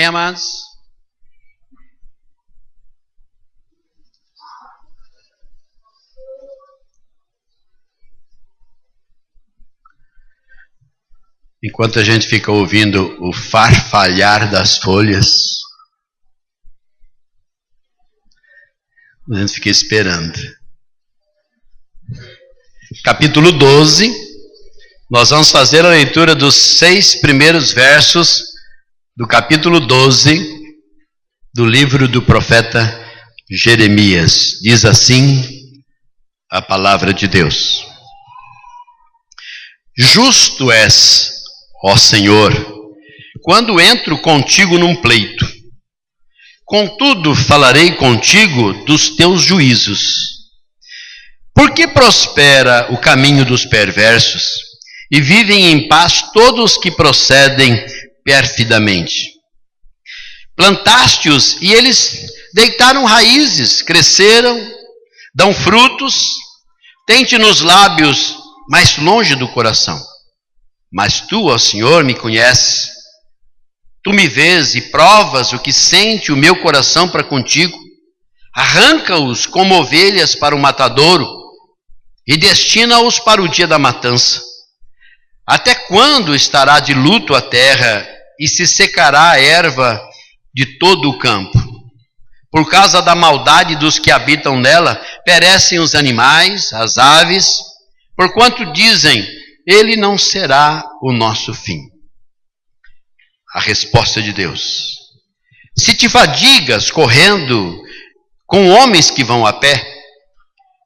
Amém, amados? Enquanto a gente fica ouvindo o farfalhar das folhas, a gente fica esperando. Capítulo 12, nós vamos fazer a leitura dos 6 primeiros versos do capítulo 12 do livro do profeta Jeremias. Diz assim a palavra de Deus: Justo és, ó Senhor, quando entro contigo num pleito. Contudo, falarei contigo dos teus juízos. Por que prospera o caminho dos perversos e vivem em paz todos que procedem perfidamente? Plantaste-os e eles deitaram raízes, cresceram, dão frutos, têm-te nos lábios, mas longe do coração. Mas tu, ó Senhor, me conheces. Tu me vês e provas o que sente o meu coração para contigo. Arranca-os como ovelhas para o matadouro e destina-os para o dia da matança. Até quando estará de luto a terra e se secará a erva de todo o campo? Por causa da maldade dos que habitam nela, perecem os animais, as aves, porquanto dizem, ele não será o nosso fim. A resposta de Deus: se te fadigas correndo com homens que vão a pé,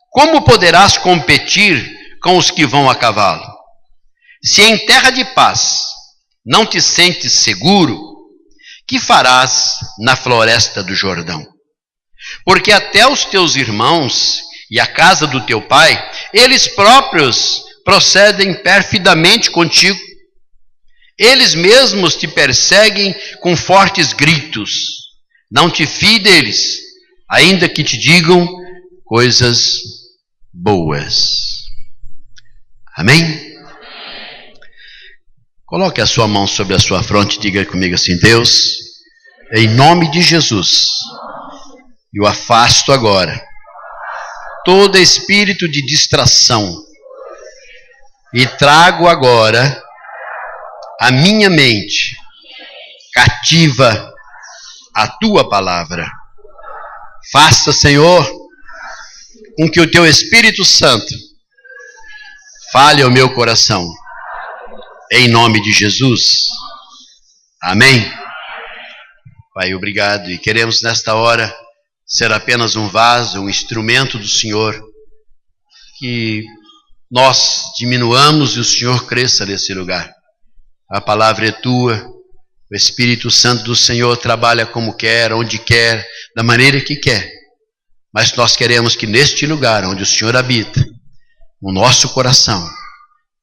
como poderás competir com os que vão a cavalo? Se em terra de paz não te sentes seguro, que farás na floresta do Jordão? Porque até os teus irmãos e a casa do teu pai, eles próprios procedem perfidamente contigo. Eles mesmos te perseguem com fortes gritos. Não te fie deles, ainda que te digam coisas boas. Amém? Coloque a sua mão sobre a sua fronte e diga comigo assim: Deus, em nome de Jesus, eu afasto agora todo espírito de distração e trago agora a minha mente cativa à tua palavra. Faça, Senhor, com que o teu Espírito Santo fale ao meu coração. Em nome de Jesus. Amém. Pai, obrigado. E queremos nesta hora ser apenas um vaso, um instrumento do Senhor. Que nós diminuamos e o Senhor cresça nesse lugar. A palavra é tua. O Espírito Santo do Senhor trabalha como quer, onde quer, da maneira que quer. Mas nós queremos que neste lugar onde o Senhor habita, no nosso coração,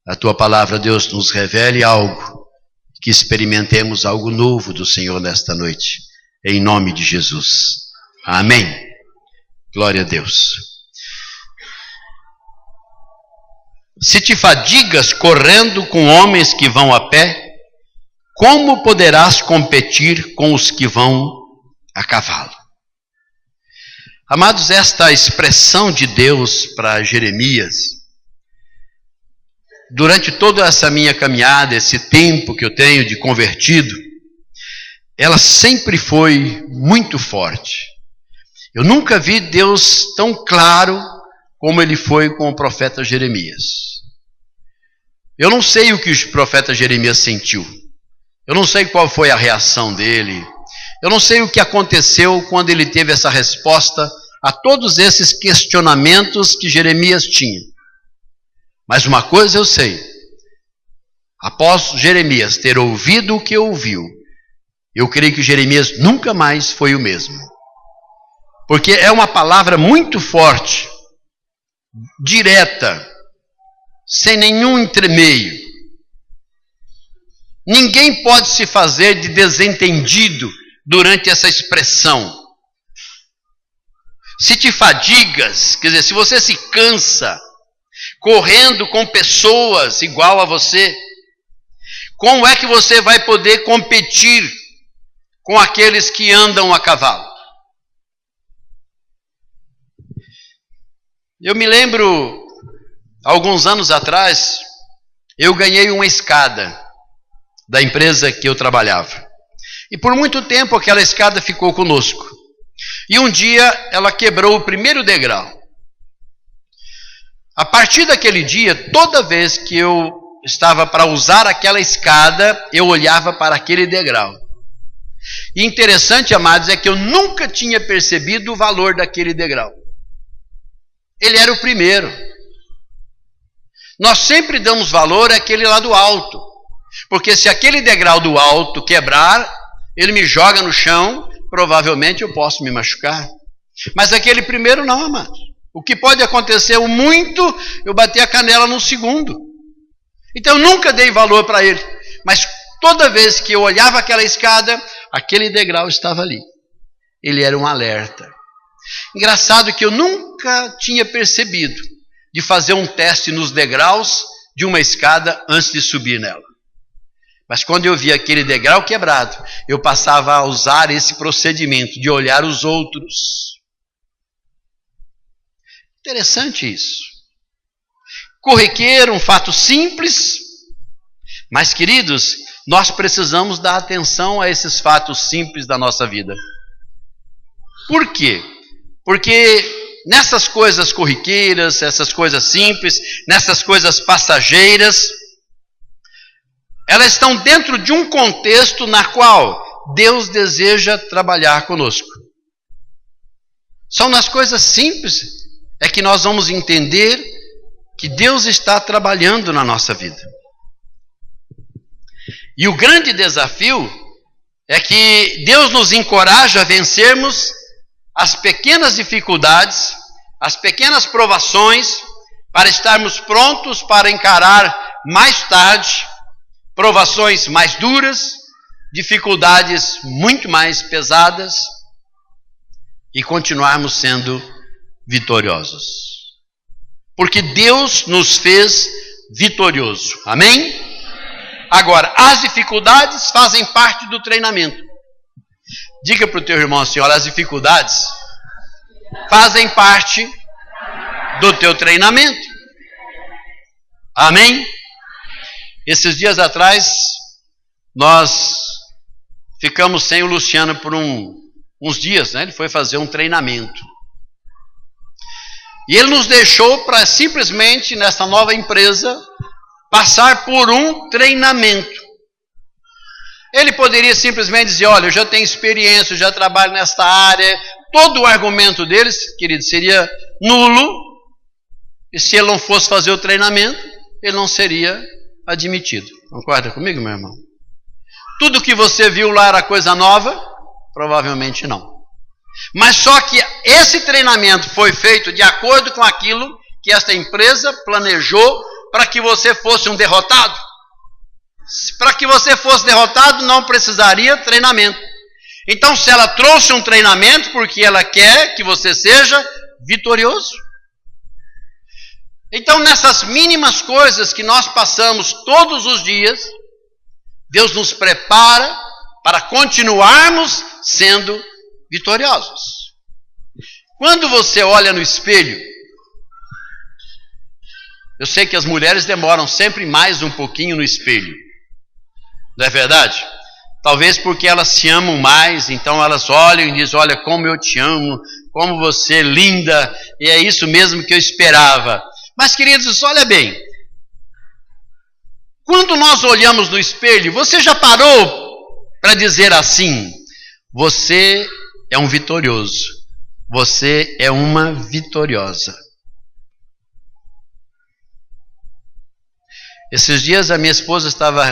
a tua palavra, Deus, nos revele algo, que experimentemos algo novo do Senhor nesta noite, em nome de Jesus. Amém. Glória a Deus. Se te fadigas correndo com homens que vão a pé, como poderás competir com os que vão a cavalo? Amados, esta expressão de Deus para Jeremias, durante toda essa minha caminhada, esse tempo que eu tenho de convertido, ela sempre foi muito forte. Eu nunca vi Deus tão claro como ele foi com o profeta Jeremias. Eu não sei o que o profeta Jeremias sentiu. Eu não sei qual foi a reação dele. Eu não sei o que aconteceu quando ele teve essa resposta a todos esses questionamentos que Jeremias tinha. Mas uma coisa eu sei: após Jeremias ter ouvido o que ouviu, eu creio que Jeremias nunca mais foi o mesmo. Porque é uma palavra muito forte, direta, sem nenhum entremeio. Ninguém pode se fazer de desentendido durante essa expressão. Se te fadigas, quer dizer, se você se cansa correndo com pessoas igual a você, como é que você vai poder competir com aqueles que andam a cavalo. Eu me lembro, alguns anos atrás, eu ganhei uma escada da empresa que eu trabalhava. E por muito tempo aquela escada ficou conosco. E um dia ela quebrou o primeiro degrau. A partir daquele dia, toda vez que eu estava para usar aquela escada, eu olhava para aquele degrau. E interessante, amados, é que eu nunca tinha percebido o valor daquele degrau. Ele era o primeiro. Nós sempre damos valor àquele lá do alto. Porque se aquele degrau do alto quebrar, ele me joga no chão, provavelmente eu posso me machucar. Mas aquele primeiro não, amados. O que pode acontecer muito, eu bater a canela no segundo. Então eu nunca dei valor para ele. Mas toda vez que eu olhava aquela escada, aquele degrau estava ali. Ele era um alerta. Engraçado que eu nunca tinha percebido de fazer um teste nos degraus de uma escada antes de subir nela. Mas quando eu vi aquele degrau quebrado, eu passava a usar esse procedimento de olhar os outros. Interessante isso. Corriqueiro, um fato simples, mas, queridos, nós precisamos dar atenção a esses fatos simples da nossa vida. Por quê? Porque nessas coisas corriqueiras, essas coisas simples, nessas coisas passageiras, elas estão dentro de um contexto na qual Deus deseja trabalhar conosco. São nas coisas simples é que nós vamos entender que Deus está trabalhando na nossa vida. E o grande desafio é que Deus nos encoraja a vencermos as pequenas dificuldades, as pequenas provações, para estarmos prontos para encarar mais tarde provações mais duras, dificuldades muito mais pesadas e continuarmos sendo vitoriosos. Porque Deus nos fez vitorioso. Amém? Agora, as dificuldades fazem parte do treinamento. Diga para o teu irmão assim, olha, as dificuldades fazem parte do teu treinamento. Amém? Esses dias atrás, nós ficamos sem o Luciano por uns dias, né? Ele foi fazer um treinamento. E ele nos deixou para simplesmente, nessa nova empresa, passar por um treinamento. Ele poderia simplesmente dizer, olha, eu já tenho experiência, eu já trabalho nesta área. Todo o argumento deles, querido, seria nulo. E se ele não fosse fazer o treinamento, ele não seria admitido. Concorda comigo, meu irmão? Tudo que você viu lá era coisa nova? Provavelmente não. Mas só que esse treinamento foi feito de acordo com aquilo que esta empresa planejou para que você fosse um derrotado. Para que você fosse derrotado, não precisaria treinamento. Então, se ela trouxe um treinamento, porque ela quer que você seja vitorioso. Então, nessas mínimas coisas que nós passamos todos os dias, Deus nos prepara para continuarmos sendo vitoriosos. Quando você olha no espelho, eu sei que as mulheres demoram sempre mais um pouquinho no espelho. Não é verdade? Talvez porque elas se amam mais, então elas olham e dizem, olha como eu te amo, como você é linda, e é isso mesmo que eu esperava. Mas, queridos, olha bem, quando nós olhamos no espelho, você já parou para dizer assim, você é um vitorioso, você é uma vitoriosa. Esses dias a minha esposa estava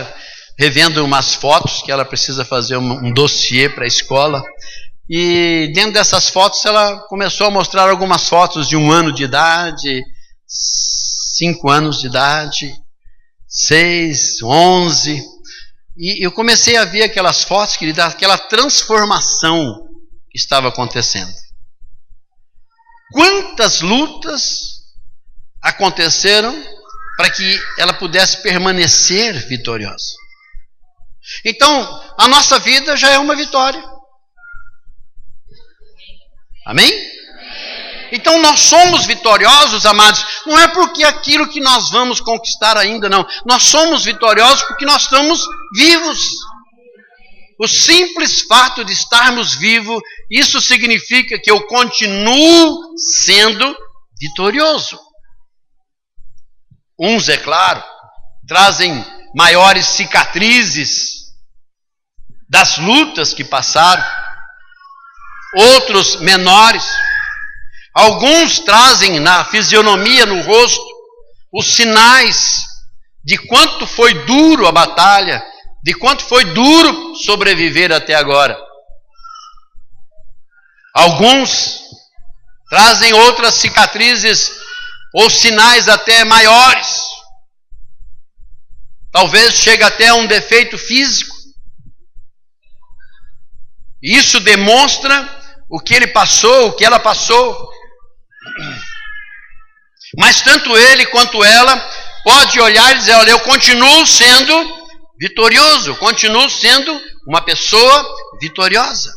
revendo umas fotos que ela precisa fazer um dossiê para a escola. E dentro dessas fotos ela começou a mostrar algumas fotos de 1 ano de idade, 5 anos de idade, 6, 11. E eu comecei a ver aquelas fotos, querida, aquela transformação que estava acontecendo. Quantas lutas aconteceram para que ela pudesse permanecer vitoriosa. Então, a nossa vida já é uma vitória. Amém? Então nós somos vitoriosos, amados, não é porque aquilo que nós vamos conquistar ainda, não. Nós somos vitoriosos porque nós estamos vivos. O simples fato de estarmos vivos, isso significa que eu continuo sendo vitorioso. Uns, é claro, trazem maiores cicatrizes das lutas que passaram, outros menores. Alguns trazem na fisionomia, no rosto, os sinais de quanto foi duro a batalha, de quanto foi duro sobreviver até agora. Alguns trazem outras cicatrizes ou sinais até maiores. Talvez chegue até a um defeito físico. Isso demonstra o que ele passou, o que ela passou. Mas tanto ele quanto ela pode olhar e dizer, olha, eu continuo sendo vitorioso, continuo sendo uma pessoa vitoriosa.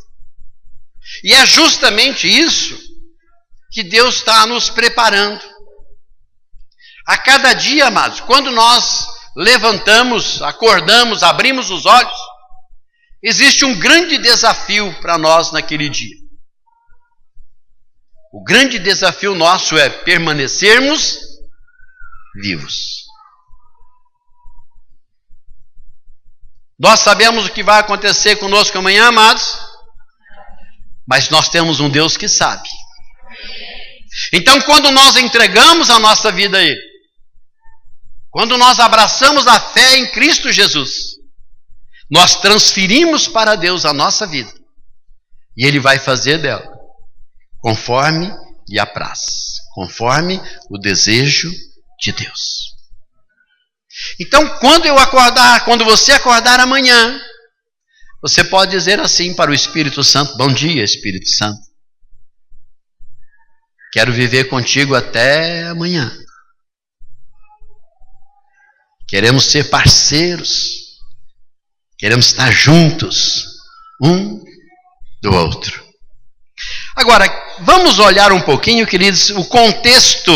E é justamente isso que Deus está nos preparando. A cada dia, amados, quando nós levantamos, acordamos, abrimos os olhos, existe um grande desafio para nós naquele dia. O grande desafio nosso é permanecermos vivos. Nós sabemos o que vai acontecer conosco amanhã, amados, mas nós temos um Deus que sabe. Então, quando nós entregamos a nossa vida a Ele, quando nós abraçamos a fé em Cristo Jesus, nós transferimos para Deus a nossa vida. E Ele vai fazer dela conforme lhe apraz, conforme o desejo de Deus. Então, quando você acordar amanhã, você pode dizer assim para o Espírito Santo, bom dia, Espírito Santo. Quero viver contigo até amanhã. Queremos ser parceiros. Queremos estar juntos, um do outro. Agora, vamos olhar um pouquinho, queridos, o contexto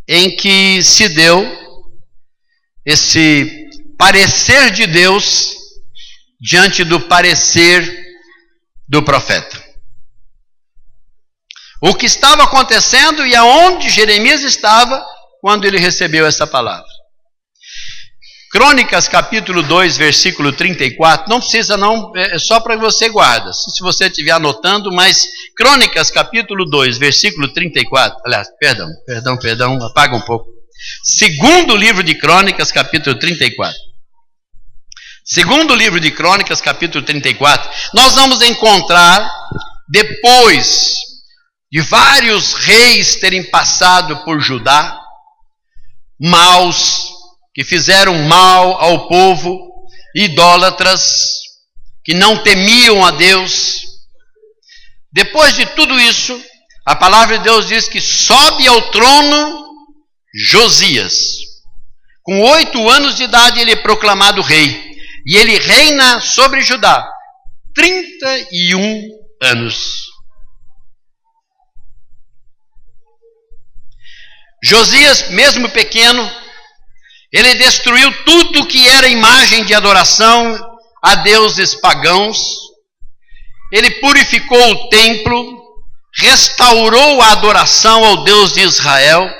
em que se deu esse parecer de Deus diante do parecer do profeta. O que estava acontecendo e aonde Jeremias estava quando ele recebeu essa palavra. Crônicas capítulo 2, versículo 34, não precisa não, é só para você guarda, se você estiver anotando, mas Crônicas capítulo 2, versículo 34, aliás, perdão, apaga um pouco. Segundo livro de Crônicas, capítulo 34. Segundo livro de Crônicas, capítulo 34, nós vamos encontrar, depois de vários reis terem passado por Judá, maus, que fizeram mal ao povo, idólatras, que não temiam a Deus. Depois de tudo isso, a palavra de Deus diz que sobe ao trono Josias. Com 8 anos de idade ele é proclamado rei. E ele reina sobre Judá 31 anos. Josias, mesmo pequeno, ele destruiu tudo que era imagem de adoração a deuses pagãos. Ele purificou o templo, restaurou a adoração ao Deus de Israel.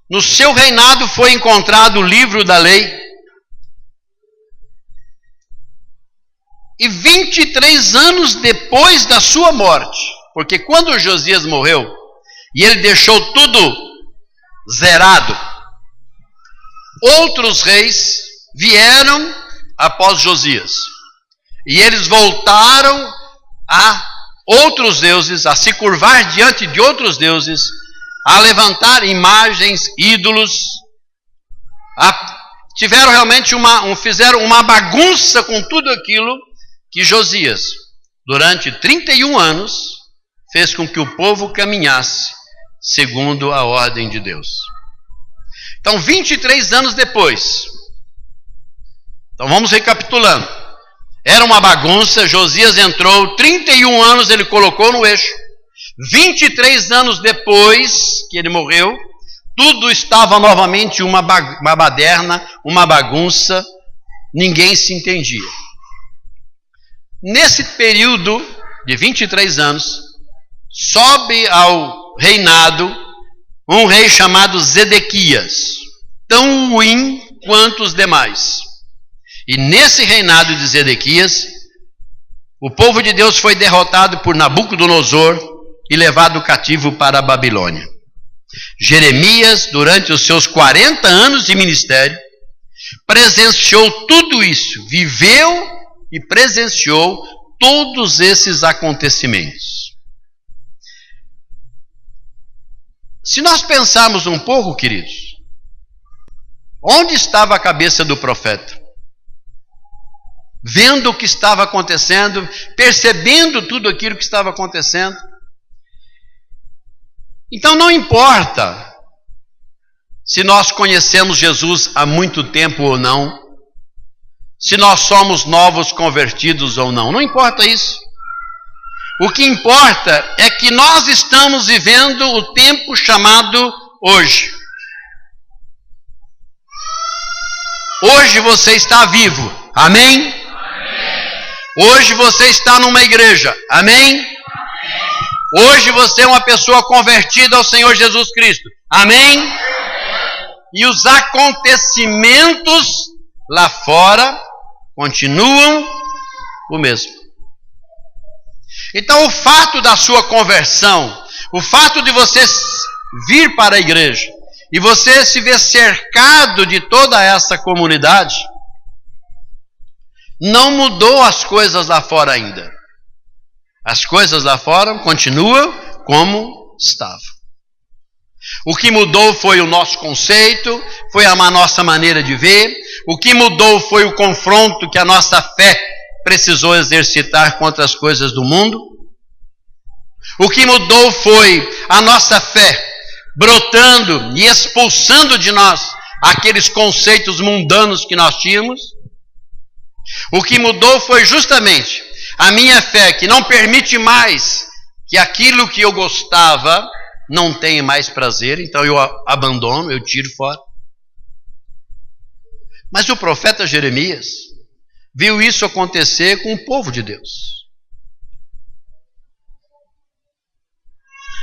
No seu reinado foi encontrado o livro da lei. E 23 anos depois da sua morte, porque quando Josias morreu, e ele deixou tudo zerado, outros reis vieram após Josias. E eles voltaram a outros deuses, a se curvar diante de outros deuses, a levantar imagens, ídolos. Tiveram realmente fizeram uma bagunça com tudo aquilo que Josias, durante 31 anos, fez com que o povo caminhasse segundo a ordem de Deus. Então, 23 anos depois, então vamos recapitulando. Era uma bagunça, Josias entrou, 31 anos ele colocou no eixo, 23 anos depois que ele morreu, tudo estava novamente uma baderna, uma bagunça, ninguém se entendia. Nesse período de 23 anos, sobe ao reinado um rei chamado Zedequias, tão ruim quanto os demais. E nesse reinado de Zedequias, o povo de Deus foi derrotado por Nabucodonosor e levado cativo para a Babilônia. Jeremias, durante os seus 40 anos de ministério, presenciou tudo isso, viveu e presenciou todos esses acontecimentos. Se nós pensarmos um pouco, queridos, onde estava a cabeça do profeta? Vendo o que estava acontecendo, percebendo tudo aquilo que estava acontecendo. Então não importa se nós conhecemos Jesus há muito tempo ou não, se nós somos novos convertidos ou não, não importa isso. O que importa é que nós estamos vivendo o tempo chamado hoje. Hoje você está vivo, amém? Hoje você está numa igreja, amém? Hoje você é uma pessoa convertida ao Senhor Jesus Cristo, amém? E os acontecimentos lá fora continuam o mesmo. Então o fato da sua conversão, o fato de você vir para a igreja e você se ver cercado de toda essa comunidade, não mudou as coisas lá fora ainda. As coisas lá fora continuam como estavam. O que mudou foi o nosso conceito, foi a nossa maneira de ver. O que mudou foi o confronto que a nossa fé precisou exercitar contra as coisas do mundo. O que mudou foi a nossa fé brotando e expulsando de nós aqueles conceitos mundanos que nós tínhamos. O que mudou foi justamente a minha fé, que não permite mais que aquilo que eu gostava não tenha mais prazer, então eu abandono, eu tiro fora. Mas o profeta Jeremias viu isso acontecer com o povo de Deus.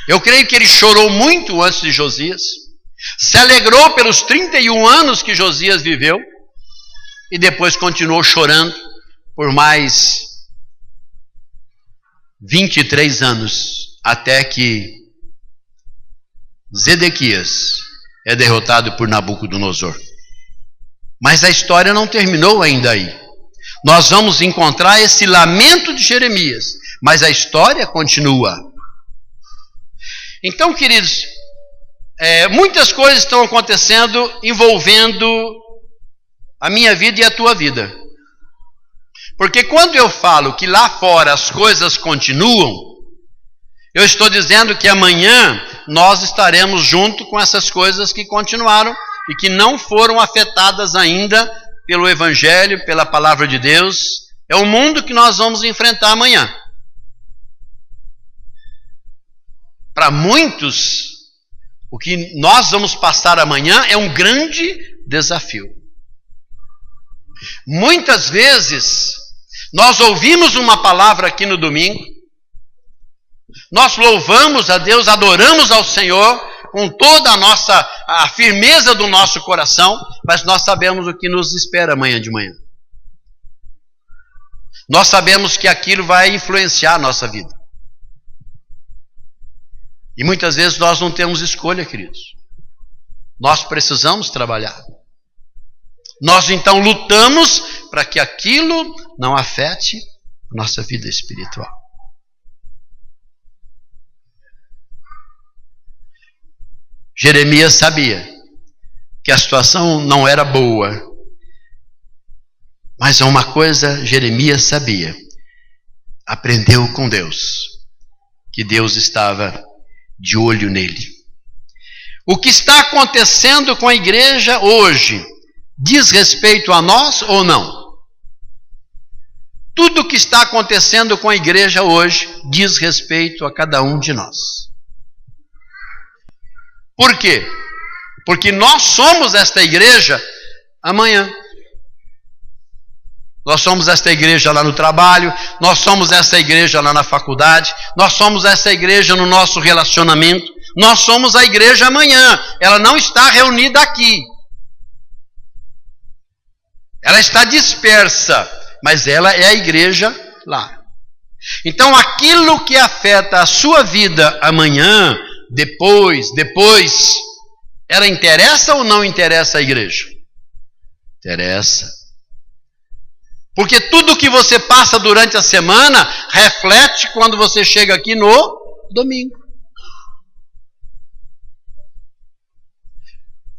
Eu creio que ele chorou muito antes de Josias, se alegrou pelos 31 anos que Josias viveu, e depois continuou chorando por mais 23 anos, até que Zedequias é derrotado por Nabucodonosor. Mas a história não terminou ainda aí. Nós vamos encontrar esse lamento de Jeremias, mas a história continua. Então, queridos, muitas coisas estão acontecendo envolvendo a minha vida e a tua vida. Porque quando eu falo que lá fora as coisas continuam, eu estou dizendo que amanhã nós estaremos junto com essas coisas que continuaram e que não foram afetadas ainda pelo Evangelho, pela Palavra de Deus. É o mundo que nós vamos enfrentar amanhã. Para muitos, o que nós vamos passar amanhã é um grande desafio. Muitas vezes, nós ouvimos uma palavra aqui no domingo, nós louvamos a Deus, adoramos ao Senhor com toda a firmeza do nosso coração, mas nós sabemos o que nos espera amanhã de manhã. Nós sabemos que aquilo vai influenciar a nossa vida. E muitas vezes nós não temos escolha, queridos. Nós precisamos trabalhar. Nós então lutamos para que aquilo não afete a nossa vida espiritual. Jeremias sabia que a situação não era boa. Mas uma coisa Jeremias sabia. Aprendeu com Deus. Que Deus estava de olho nele. O que está acontecendo com a igreja hoje diz respeito a nós ou não? Tudo o que está acontecendo com a igreja hoje diz respeito a cada um de nós. Por quê? Porque nós somos esta igreja amanhã. Nós somos esta igreja lá no trabalho, nós somos esta igreja lá na faculdade, nós somos esta igreja no nosso relacionamento, nós somos a igreja amanhã. Ela não está reunida aqui. Ela está dispersa, mas ela é a igreja lá. Então aquilo que afeta a sua vida amanhã, depois, ela interessa ou não interessa a igreja? Interessa. Porque tudo que você passa durante a semana reflete quando você chega aqui no domingo.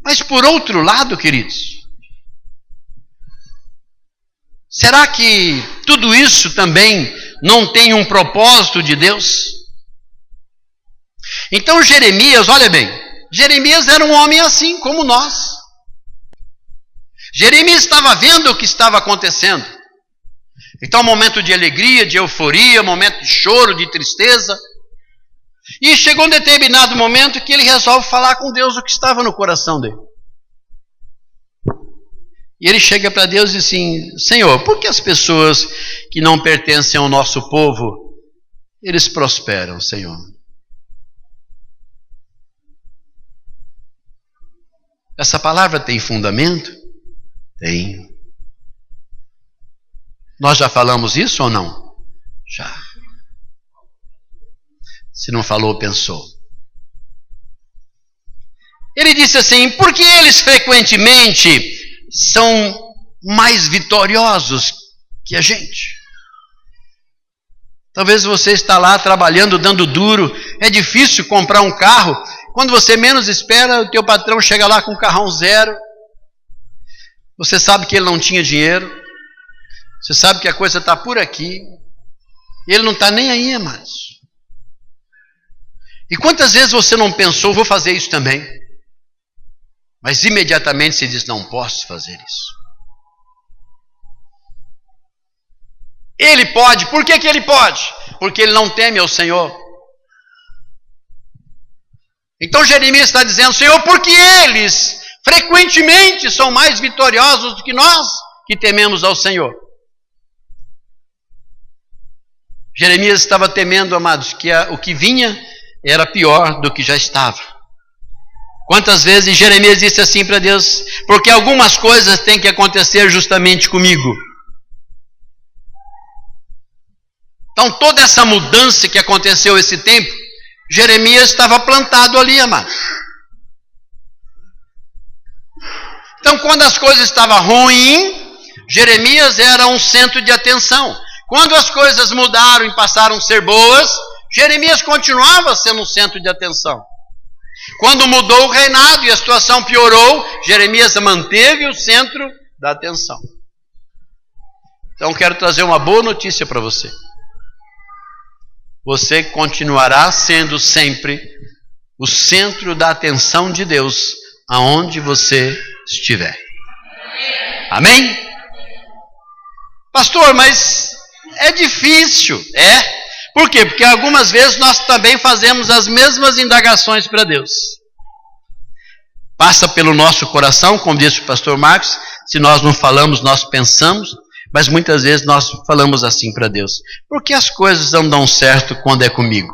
Mas por outro lado, queridos, será que tudo isso também não tem um propósito de Deus? Então Jeremias, olha bem, Jeremias era um homem assim como nós. Jeremias estava vendo o que estava acontecendo. Então, momento de alegria, de euforia, momento de choro, de tristeza. E chegou um determinado momento que ele resolve falar com Deus o que estava no coração dele. E ele chega para Deus e diz assim: Senhor, por que as pessoas que não pertencem ao nosso povo, eles prosperam, Senhor? Essa palavra tem fundamento? Tem. Nós já falamos isso ou não? Já. Se não falou, pensou. Ele disse assim: porque eles frequentemente são mais vitoriosos que a gente. Talvez você está lá trabalhando, dando duro. É difícil comprar um carro. Quando você menos espera, o teu patrão chega lá com um carrão zero. Você sabe que ele não tinha dinheiro. Você sabe que a coisa está por aqui. Ele não está nem aí, amados. E quantas vezes você não pensou, vou fazer isso também? Mas imediatamente você diz, não posso fazer isso. Ele pode. Por que ele pode? Porque ele não teme ao Senhor. Então Jeremias está dizendo, Senhor, porque eles frequentemente são mais vitoriosos do que nós que tememos ao Senhor. Jeremias estava temendo, amados, que o que vinha era pior do que já estava. Quantas vezes Jeremias disse assim para Deus, porque algumas coisas têm que acontecer justamente comigo. Então toda essa mudança que aconteceu esse tempo, Jeremias estava plantado ali, amado. Então quando as coisas estavam ruins, Jeremias era um centro de atenção. Quando as coisas mudaram e passaram a ser boas, Jeremias continuava sendo um centro de atenção. Quando mudou o reinado e a situação piorou, Jeremias manteve o centro da atenção. Então quero trazer uma boa notícia para você. Você continuará sendo sempre o centro da atenção de Deus, aonde você estiver. Amém? Pastor, mas é difícil. É. Por quê? Porque algumas vezes nós também fazemos as mesmas indagações para Deus. Passa pelo nosso coração, como disse o pastor Marcos, se nós não falamos, nós pensamos, mas muitas vezes nós falamos assim para Deus. Por que as coisas não dão certo quando é comigo?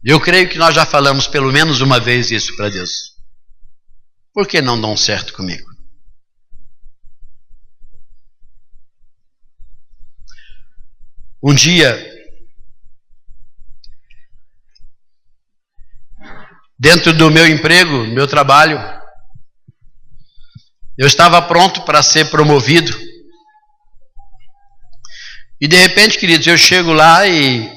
Eu creio que nós já falamos pelo menos uma vez isso para Deus. Por que não dão certo comigo? Um dia, dentro do meu emprego, meu trabalho, eu estava pronto para ser promovido. E de repente, queridos, eu chego lá e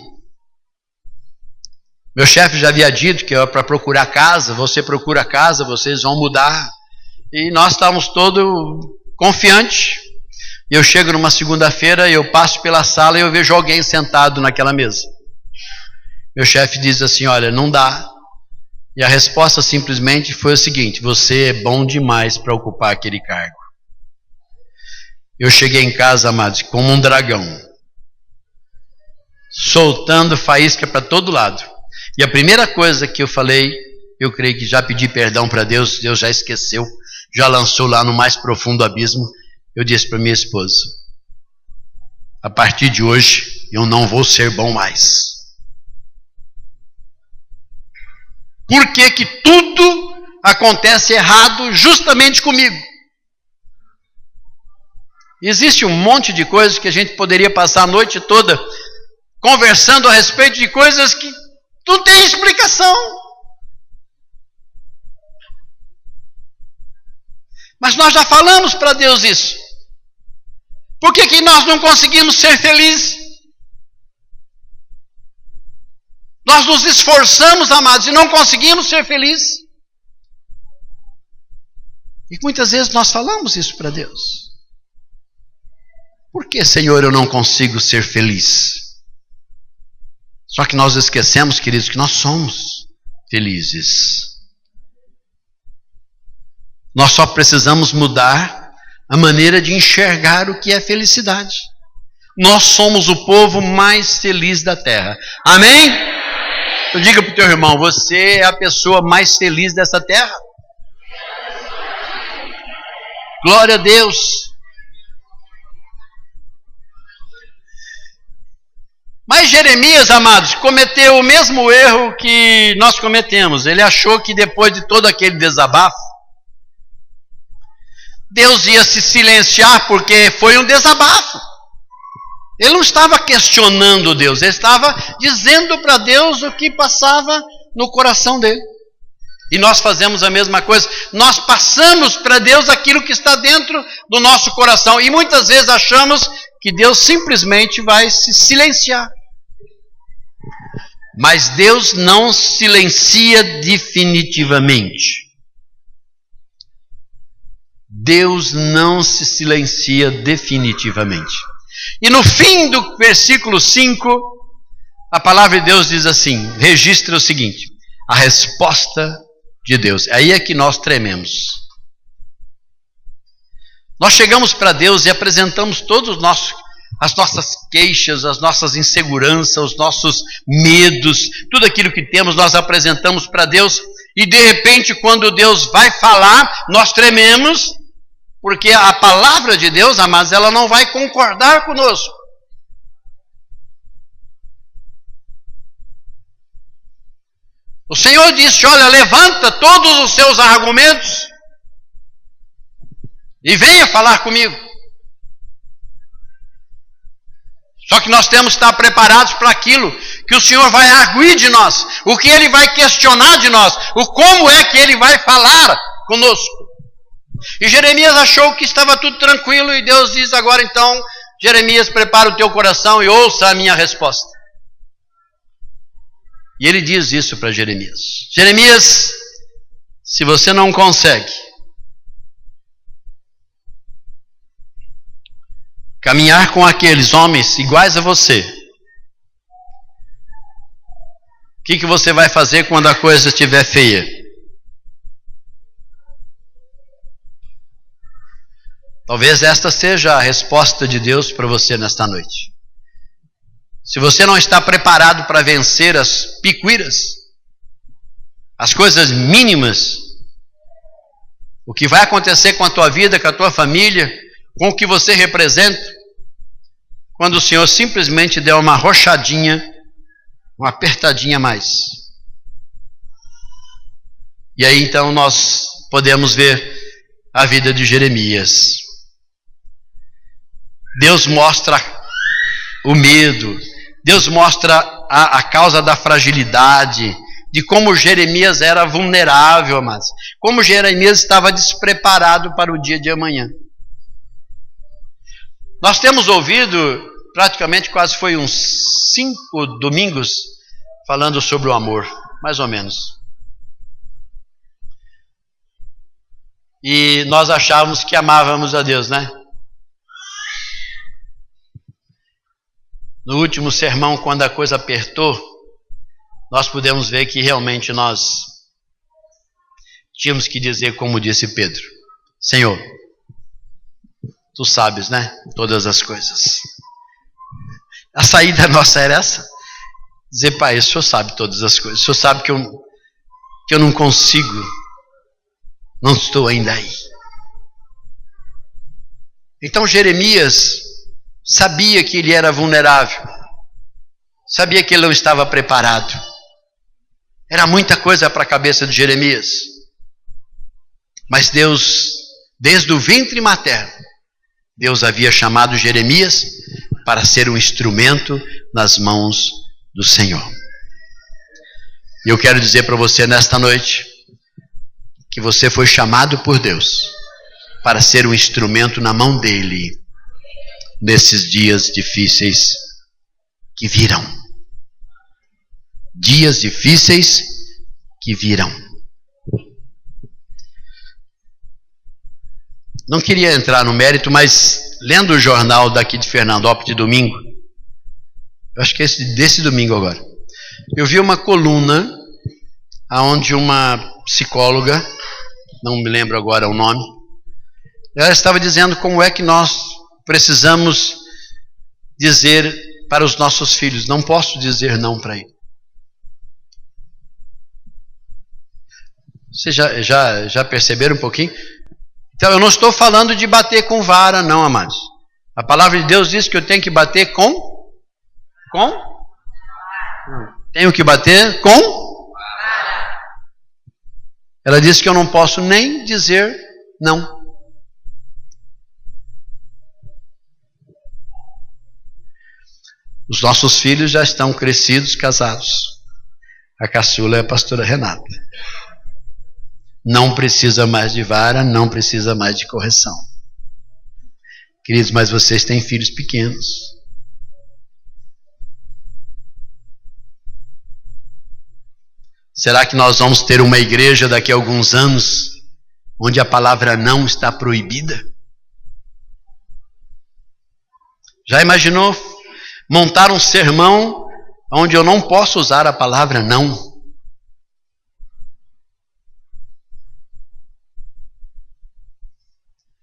meu chefe já havia dito que é para procurar casa, você procura casa, vocês vão mudar. E nós estávamos todos confiantes. Eu chego numa segunda-feira, eu passo pela sala e eu vejo alguém sentado naquela mesa. Meu chefe diz assim, olha, não dá. E a resposta simplesmente foi o seguinte, você é bom demais para ocupar aquele cargo. Eu cheguei em casa, amados, como um dragão, soltando faísca para todo lado. E a primeira coisa que eu falei, eu creio que já pedi perdão para Deus, Deus já esqueceu, já lançou lá no mais profundo abismo. Eu disse para minha esposa: a partir de hoje eu não vou ser bom mais. Por que que tudo acontece errado justamente comigo? Existe um monte de coisas que a gente poderia passar a noite toda conversando a respeito de coisas que não tem explicação. Mas nós já falamos para Deus isso. Por que que nós não conseguimos ser felizes? Nós nos esforçamos, amados, e não conseguimos ser felizes. E muitas vezes nós falamos isso para Deus. Por que, Senhor, eu não consigo ser feliz? Só que nós esquecemos, queridos, que nós somos felizes. Nós só precisamos mudar a maneira de enxergar o que é felicidade. Nós somos o povo mais feliz da terra. Amém? Então diga para o teu irmão: você é a pessoa mais feliz dessa terra. Glória a Deus. Mas Jeremias, amados, cometeu o mesmo erro que nós cometemos. Ele achou que depois de todo aquele desabafo, Deus ia se silenciar porque foi um desabafo. Ele não estava questionando Deus, ele estava dizendo para Deus o que passava no coração dele. E nós fazemos a mesma coisa. Nós passamos para Deus aquilo que está dentro do nosso coração. E muitas vezes achamos que Deus simplesmente vai se silenciar. Mas Deus não silencia definitivamente. Deus não se silencia definitivamente. E no fim do versículo 5, a palavra de Deus diz assim, registra o seguinte: a resposta de Deus. Aí é que nós trememos. Nós chegamos para Deus e apresentamos todos as nossas queixas, as nossas inseguranças, os nossos medos, tudo aquilo que temos nós apresentamos para Deus. E de repente, quando Deus vai falar, nós trememos, porque a palavra de Deus, amados, ela não vai concordar conosco. O Senhor disse: olha, levanta todos os seus argumentos e venha falar comigo. Só que nós temos que estar preparados para aquilo que o Senhor vai arguir de nós, o que Ele vai questionar de nós, o como é que Ele vai falar conosco. E Jeremias achou que estava tudo tranquilo e Deus diz agora então: Jeremias, prepara o teu coração e ouça a minha resposta. E ele diz isso para Jeremias: Jeremias, se você não consegue caminhar com aqueles homens iguais a você, o que você vai fazer quando a coisa estiver feia? Talvez esta seja a resposta de Deus para você nesta noite. Se você não está preparado para vencer as picuíras, as coisas mínimas, o que vai acontecer com a tua vida, com a tua família, com o que você representa, quando o Senhor simplesmente der uma arrochadinha, uma apertadinha a mais. E aí então nós podemos ver a vida de Jeremias. Deus mostra o medo, Deus mostra a causa da fragilidade, de como Jeremias era vulnerável, amados, como Jeremias estava despreparado para o dia de amanhã. Nós temos ouvido, praticamente quase foi uns 5 domingos, falando sobre o amor, mais ou menos. E nós achávamos que amávamos a Deus, né? No último sermão, quando a coisa apertou, nós pudemos ver que realmente nós tínhamos que dizer, como disse Pedro: Senhor, Tu sabes, né? Todas as coisas. A saída nossa era essa. Dizer, Pai, o Senhor sabe todas as coisas. O Senhor sabe que eu não consigo. Não estou ainda aí. Então Jeremias sabia que ele era vulnerável. Sabia que ele não estava preparado. Era muita coisa para a cabeça de Jeremias. Mas Deus, desde o ventre materno, Deus havia chamado Jeremias para ser um instrumento nas mãos do Senhor. E eu quero dizer para você nesta noite que você foi chamado por Deus para ser um instrumento na mão dele nesses dias difíceis que virão. Dias difíceis que virão. Não queria entrar no mérito, mas lendo o jornal daqui de Fernandópolis de domingo, eu acho que é desse domingo agora, eu vi uma coluna onde uma psicóloga, não me lembro agora o nome, ela estava dizendo como é que nós precisamos dizer para os nossos filhos, não posso dizer não para ele. Vocês já perceberam um pouquinho? Então eu não estou falando de bater com vara, não, amados. A palavra de Deus diz que eu tenho que bater com? Tenho que bater com? Ela disse que eu não posso nem dizer não. Os nossos filhos já estão crescidos, casados. A caçula é a pastora Renata. Não precisa mais de vara, não precisa mais de correção. Queridos, mas vocês têm filhos pequenos. Será que nós vamos ter uma igreja daqui a alguns anos onde a palavra não está proibida? Já imaginou montar um sermão onde eu não posso usar a palavra não?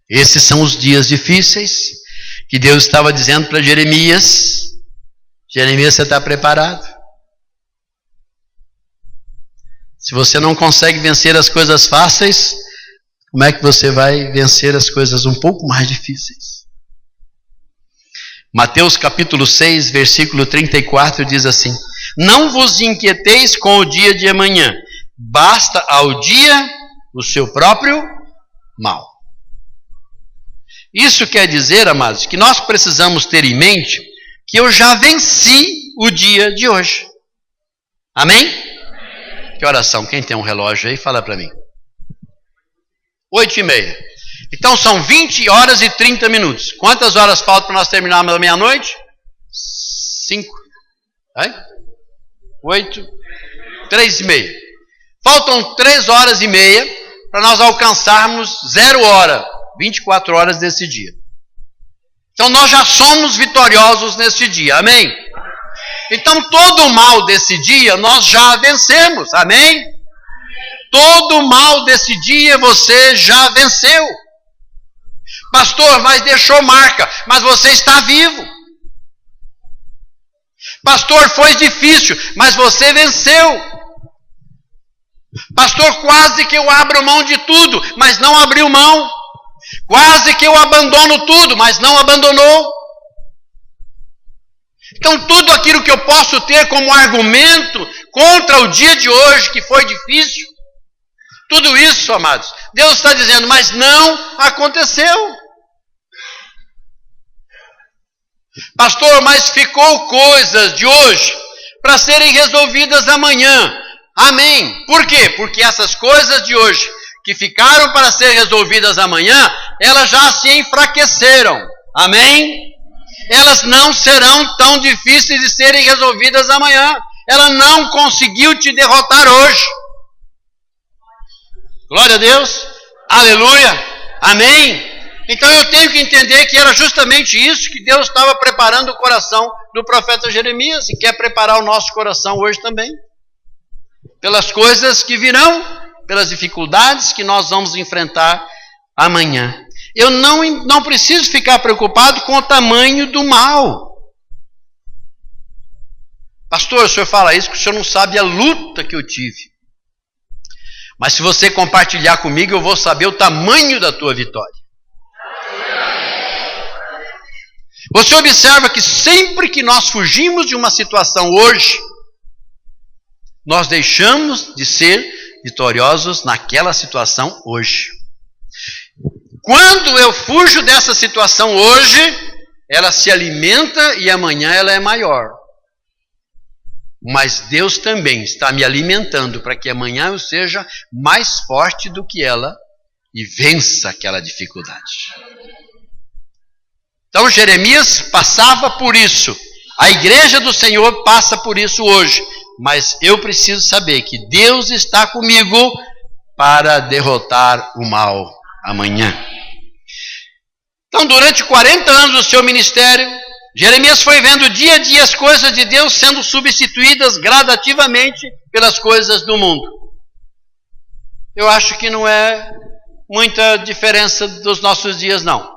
Esses são os dias difíceis que Deus estava dizendo para Jeremias. Jeremias, você está preparado? Se você não consegue vencer as coisas fáceis, como é que você vai vencer as coisas um pouco mais difíceis? Mateus capítulo 6, versículo 34 diz assim: não vos inquieteis com o dia de amanhã, basta ao dia o seu próprio mal. Isso quer dizer, amados, que nós precisamos ter em mente que eu já venci o dia de hoje. Amém? Que oração? Quem tem um relógio aí, fala para mim. 8h30. Então são 20 horas e 30 minutos. Quantas horas faltam para nós terminarmos a meia-noite? 5. 8. 3h30. Faltam 3 horas e meia para nós alcançarmos 0 hora. 24 horas desse dia. Então nós já somos vitoriosos nesse dia, amém? Então todo o mal desse dia nós já vencemos, amém? Todo o mal desse dia você já venceu. Pastor, mas deixou marca, mas você está vivo. Pastor, foi difícil, mas você venceu. Pastor, quase que eu abro mão de tudo, mas não abriu mão. Quase que eu abandono tudo, mas não abandonou. Então tudo aquilo que eu posso ter como argumento contra o dia de hoje, que foi difícil, tudo isso, amados, Deus está dizendo, mas não aconteceu. Pastor, mas ficou coisas de hoje para serem resolvidas amanhã. Amém. Por quê? Porque essas coisas de hoje que ficaram para ser resolvidas amanhã, elas já se enfraqueceram. Amém? Elas não serão tão difíceis de serem resolvidas amanhã. Ela não conseguiu te derrotar hoje. Glória a Deus. Aleluia. Amém? Então eu tenho que entender que era justamente isso que Deus estava preparando o coração do profeta Jeremias e quer preparar o nosso coração hoje também. Pelas coisas que virão, pelas dificuldades que nós vamos enfrentar amanhã. eu não preciso ficar preocupado com o tamanho do mal. Pastor, o senhor fala isso porque o senhor não sabe a luta que eu tive. Mas se você compartilhar comigo, eu vou saber o tamanho da tua vitória. Você observa que sempre que nós fugimos de uma situação hoje, nós deixamos de ser vitoriosos naquela situação hoje. Quando eu fujo dessa situação hoje, ela se alimenta e amanhã ela é maior. Mas Deus também está me alimentando para que amanhã eu seja mais forte do que ela e vença aquela dificuldade. Então Jeremias passava por isso. A igreja do Senhor passa por isso hoje. Mas eu preciso saber que Deus está comigo para derrotar o mal amanhã. Então, durante 40 anos do seu ministério, Jeremias foi vendo dia a dia as coisas de Deus sendo substituídas gradativamente pelas coisas do mundo. Eu acho que não é muita diferença dos nossos dias, não.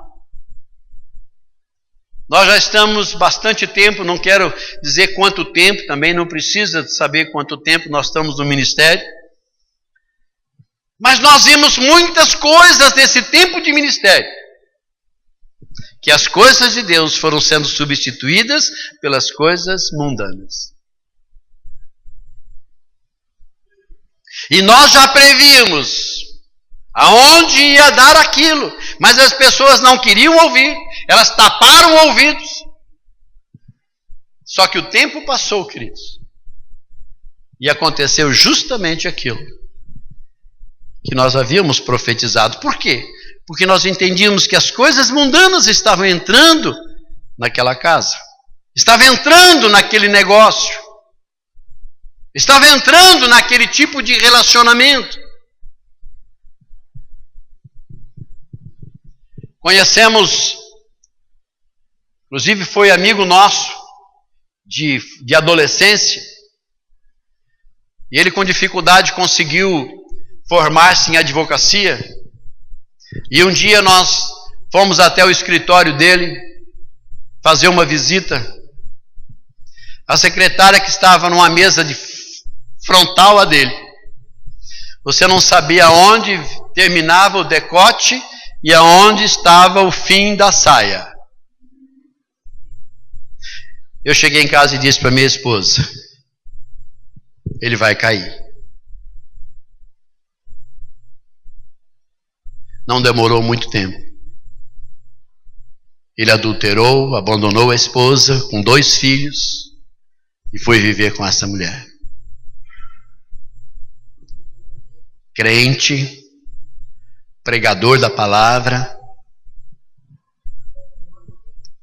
Nós já estamos bastante tempo, não quero dizer quanto tempo, também não precisa saber quanto tempo nós estamos no ministério. Mas nós vimos muitas coisas nesse tempo de ministério. Que as coisas de Deus foram sendo substituídas pelas coisas mundanas. E nós já prevíamos aonde ia dar aquilo, mas as pessoas não queriam ouvir, elas taparam ouvidos. Só que o tempo passou, queridos, e aconteceu justamente aquilo que nós havíamos profetizado. Por quê? Porque nós entendíamos que as coisas mundanas estavam entrando naquela casa, estavam entrando naquele negócio, estavam entrando naquele tipo de relacionamento. Conhecemos, inclusive foi amigo nosso de adolescência, e ele com dificuldade conseguiu formar-se em advocacia. E um dia nós fomos até o escritório dele fazer uma visita. A secretária que estava numa mesa de frontal a dele, você não sabia onde terminava o decote e aonde estava o fim da saia. Eu cheguei em casa e disse para minha esposa: ele vai cair. Não demorou muito tempo. Ele adulterou, abandonou a esposa com 2 filhos e foi viver com essa mulher. Crente, pregador da palavra,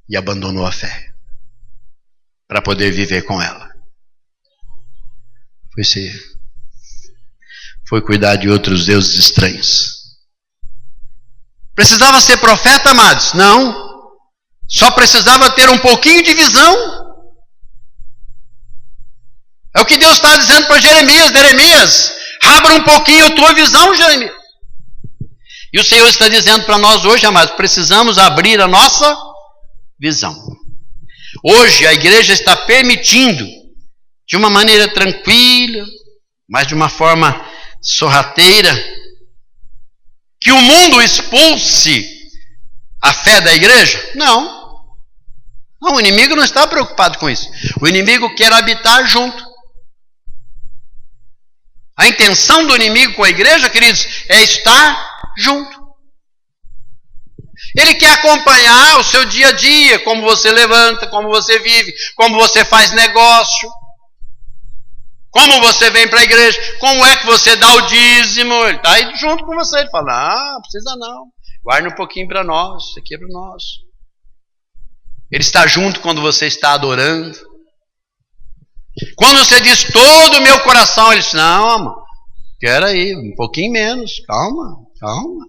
e abandonou a fé para poder viver com ela. Foi cuidar de outros deuses estranhos. Precisava ser profeta, amados? Não. Só precisava ter um pouquinho de visão. É o que Deus está dizendo para Jeremias. Jeremias, abra um pouquinho a tua visão, Jeremias. E o Senhor está dizendo para nós hoje, amados, precisamos abrir a nossa visão. Hoje a igreja está permitindo, de uma maneira tranquila, mas de uma forma sorrateira, que o mundo expulse a fé da igreja? Não. Não, o inimigo não está preocupado com isso. O inimigo quer habitar junto. A intenção do inimigo com a igreja, queridos, é estar junto. Ele quer acompanhar o seu dia a dia, como você levanta, como você vive, como você faz negócio, como você vem para a igreja, como é que você dá o dízimo. Ele está aí junto com você. Ele fala: não precisa não, guarda um pouquinho para nós, isso aqui é para nós. Ele está junto quando você está adorando. Quando você diz todo o meu coração, ele diz: não, amor, quero aí, um pouquinho menos, calma, calma.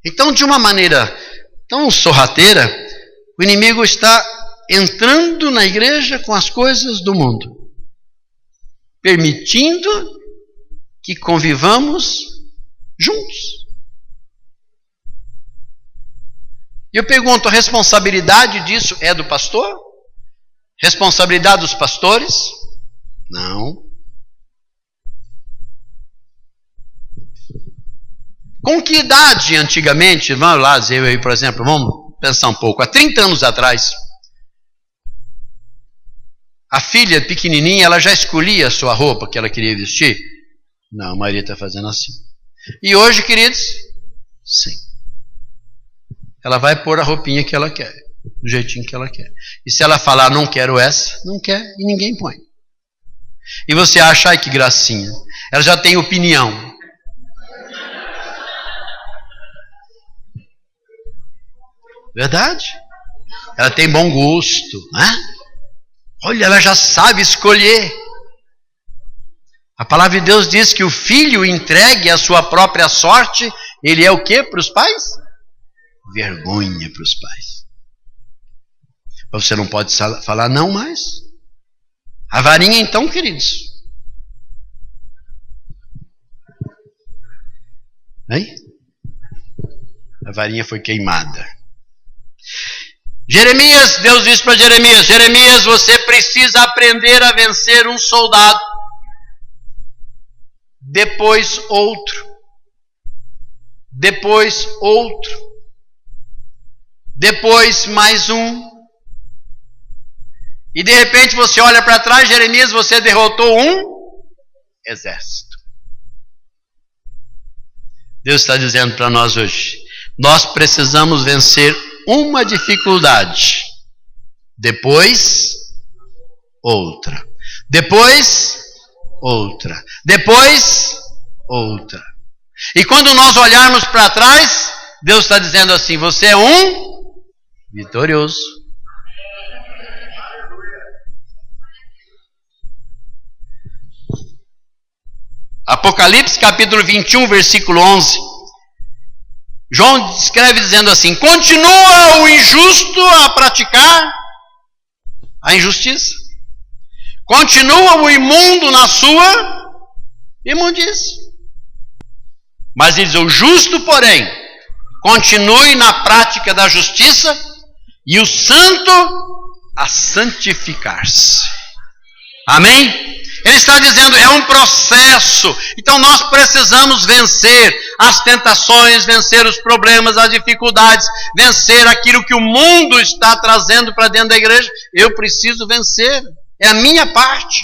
Então, de uma maneira tão sorrateira, o inimigo está entrando na igreja com as coisas do mundo, permitindo que convivamos juntos. E eu pergunto, a responsabilidade disso é do pastor? Responsabilidade dos pastores? Não. Com que idade antigamente, vamos lá, eu aí, por exemplo, vamos pensar um pouco, há 30 anos atrás, a filha pequenininha, ela já escolhia a sua roupa que ela queria vestir? Não, a Maria está fazendo assim. E hoje, queridos, sim. Ela vai pôr a roupinha que ela quer, do jeitinho que ela quer. E se ela falar, não quero essa, não quer, e ninguém põe. E você acha, ai que gracinha, ela já tem opinião. Verdade? Ela tem bom gosto, né? Olha, ela já sabe escolher. A palavra de Deus diz que o filho entregue a sua própria sorte, ele é o que para os pais? Vergonha para os pais. Você não pode falar não mais. A varinha então, queridos. Hein? A varinha foi queimada. Jeremias, Deus disse para Jeremias, Jeremias, você precisa aprender a vencer um soldado. Depois outro. Depois outro. Depois mais um. E de repente você olha para trás, Jeremias, você derrotou um exército. Deus está dizendo para nós hoje, nós precisamos vencer uma dificuldade, depois outra, depois outra, depois outra. E quando nós olharmos para trás, Deus está dizendo assim, você é um vitorioso. Apocalipse capítulo 21, versículo 11. João escreve dizendo assim, continua o injusto a praticar a injustiça. Continua o imundo na sua imundície. Mas ele diz, o justo, porém, continue na prática da justiça e o santo a santificar-se. Amém? Ele está dizendo, é um processo. Então nós precisamos vencer as tentações, vencer os problemas, as dificuldades, vencer aquilo que o mundo está trazendo para dentro da igreja. Eu preciso vencer. É a minha parte.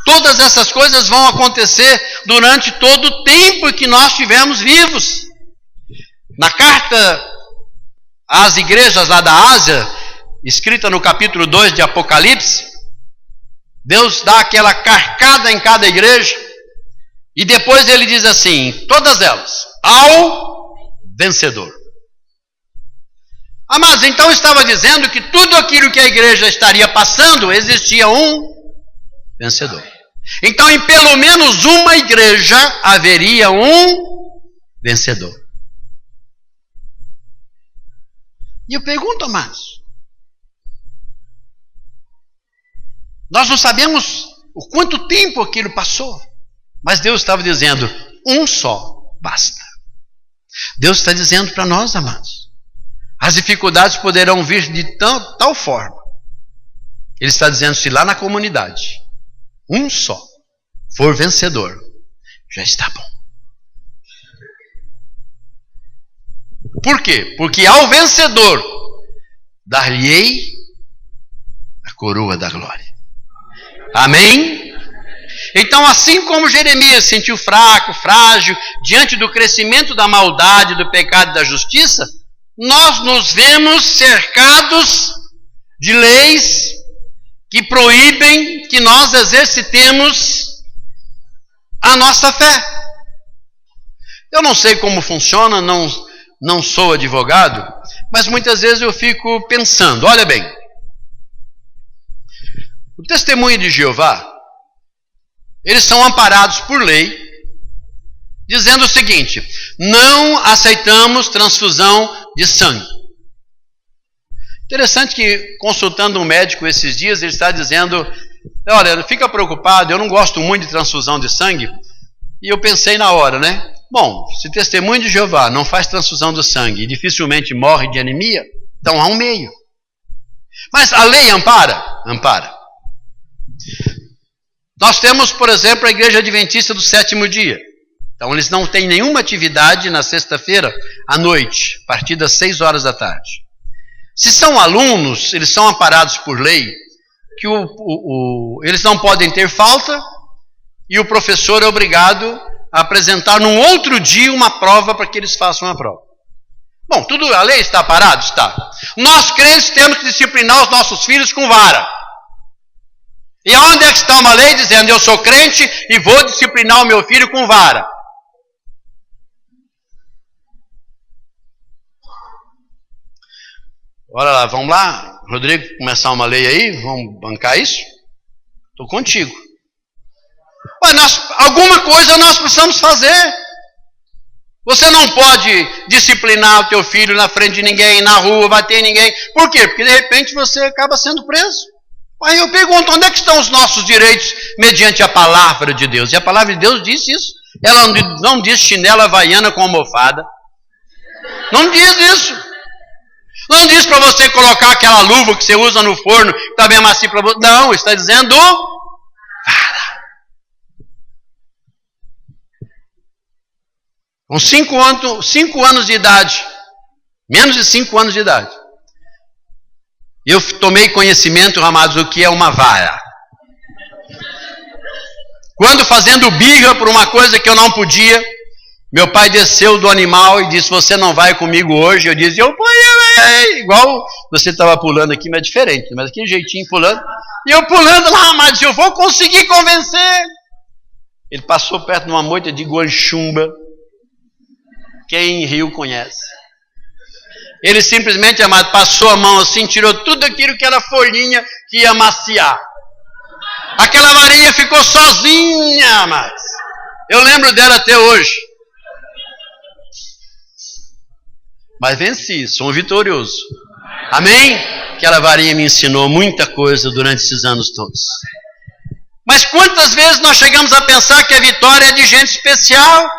Todas essas coisas vão acontecer durante todo o tempo que nós estivermos vivos. Na carta às igrejas lá da Ásia, escrita no capítulo 2 de Apocalipse, Deus dá aquela carcada em cada igreja, e depois ele diz assim, todas elas, ao vencedor. Amados, então estava dizendo que tudo aquilo que a igreja estaria passando, existia um vencedor. Então em pelo menos uma igreja haveria um vencedor. E eu pergunto, amados, nós não sabemos o quanto tempo aquilo passou, mas Deus estava dizendo, um só basta. Deus está dizendo para nós, amados, as dificuldades poderão vir de tal forma. Ele está dizendo, se lá na comunidade, um só for vencedor, já está bom. Por quê? Porque ao vencedor, dar-lhe-ei a coroa da glória. Amém? Então, assim como Jeremias se sentiu fraco, frágil, diante do crescimento da maldade, do pecado e da justiça, nós nos vemos cercados de leis que proíbem que nós exercitemos a nossa fé. Eu não sei como funciona, não sou advogado, mas muitas vezes eu fico pensando, olha bem, o testemunho de Jeová, eles são amparados por lei, dizendo o seguinte, não aceitamos transfusão de sangue. Interessante que, consultando um médico esses dias, ele está dizendo, olha, não fica preocupado, eu não gosto muito de transfusão de sangue. E eu pensei na hora, né? Bom, se testemunho de Jeová não faz transfusão do sangue e dificilmente morre de anemia, então há um meio. Mas a lei ampara? Ampara. Nós temos, por exemplo, a Igreja Adventista do Sétimo Dia. Então eles não têm nenhuma atividade na sexta-feira à noite, a partir das 6 horas da tarde. Se são alunos, eles são amparados por lei, que eles não podem ter falta e o professor é obrigado a apresentar num outro dia uma prova para que eles façam a prova. Bom, a lei está parada? Está. Nós crentes temos que disciplinar os nossos filhos com vara. E onde é que está uma lei dizendo, eu sou crente e vou disciplinar o meu filho com vara? Olha lá, vamos lá, Rodrigo, começar uma lei aí, vamos bancar isso? Estou contigo. Mas alguma coisa nós precisamos fazer. Você não pode disciplinar o teu filho na frente de ninguém, na rua, bater em ninguém. Por quê? Porque de repente você acaba sendo preso. Aí eu pergunto, onde é que estão os nossos direitos mediante a palavra de Deus? E a palavra de Deus diz isso. Ela não diz chinela havaiana com almofada. Não diz isso. Não diz para você colocar aquela luva que você usa no forno, que está bem macio para você. Não, está dizendo vara. Com 5 anos de idade, menos de 5 anos de idade, eu tomei conhecimento, amados, do que é uma vara. Quando fazendo birra por uma coisa que eu não podia, meu pai desceu do animal e disse, você não vai comigo hoje? Eu disse, eu vou, igual você estava pulando aqui, mas diferente, mas aquele jeitinho pulando. E eu pulando lá, mas eu vou conseguir convencer. Ele passou perto de uma moita de guanchumba. Quem riu conhece. Ele simplesmente, amado, passou a mão assim, tirou tudo aquilo que era folhinha que ia maciar. Aquela varinha ficou sozinha, amado. Eu lembro dela até hoje. Mas venci, sou um vitorioso. Amém? Aquela varinha me ensinou muita coisa durante esses anos todos. Mas quantas vezes nós chegamos a pensar que a vitória é de gente especial?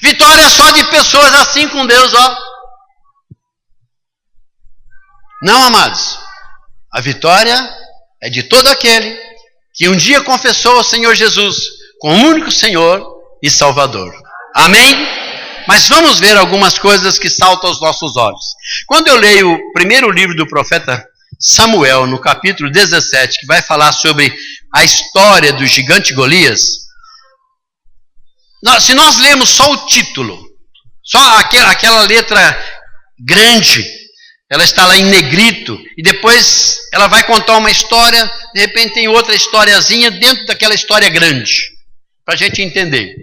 Vitória é só de pessoas assim com Deus, ó. Não, amados. A vitória é de todo aquele que um dia confessou ao Senhor Jesus como o único Senhor e Salvador. Amém? Mas vamos ver algumas coisas que saltam aos nossos olhos. Quando eu leio o primeiro livro do profeta Samuel, no capítulo 17, que vai falar sobre a história do gigante Golias, se nós lemos só o título, só aquela letra grande, ela está lá em negrito, e depois ela vai contar uma história, de repente tem outra historiazinha dentro daquela história grande, para a gente entender.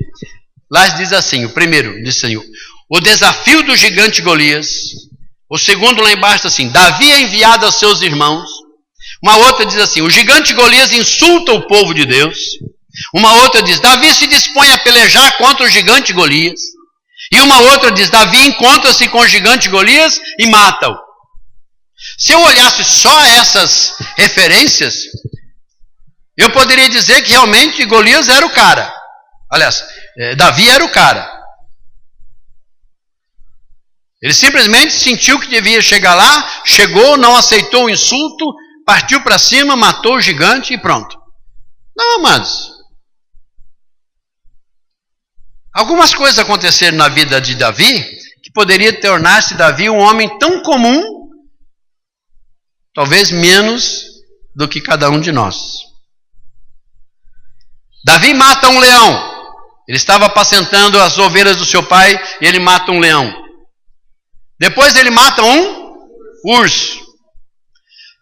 Lá diz assim, o primeiro diz assim, o desafio do gigante Golias. O segundo lá embaixo assim, Davi é enviado aos seus irmãos. Uma outra diz assim, o gigante Golias insulta o povo de Deus. Uma outra diz, Davi se dispõe a pelejar contra o gigante Golias. E uma outra diz, Davi encontra-se com o gigante Golias e mata-o. Se eu olhasse só essas referências, eu poderia dizer que realmente Golias era o cara. Aliás, Davi era o cara. Ele simplesmente sentiu que devia chegar lá, chegou, não aceitou o insulto, partiu para cima, matou o gigante e pronto. Não, amados. Algumas coisas aconteceram na vida de Davi que poderia tornar-se Davi um homem tão comum, talvez menos do que cada um de nós. Davi mata um leão. Ele estava apacentando as ovelhas do seu pai e ele mata um leão. Depois ele mata um urso.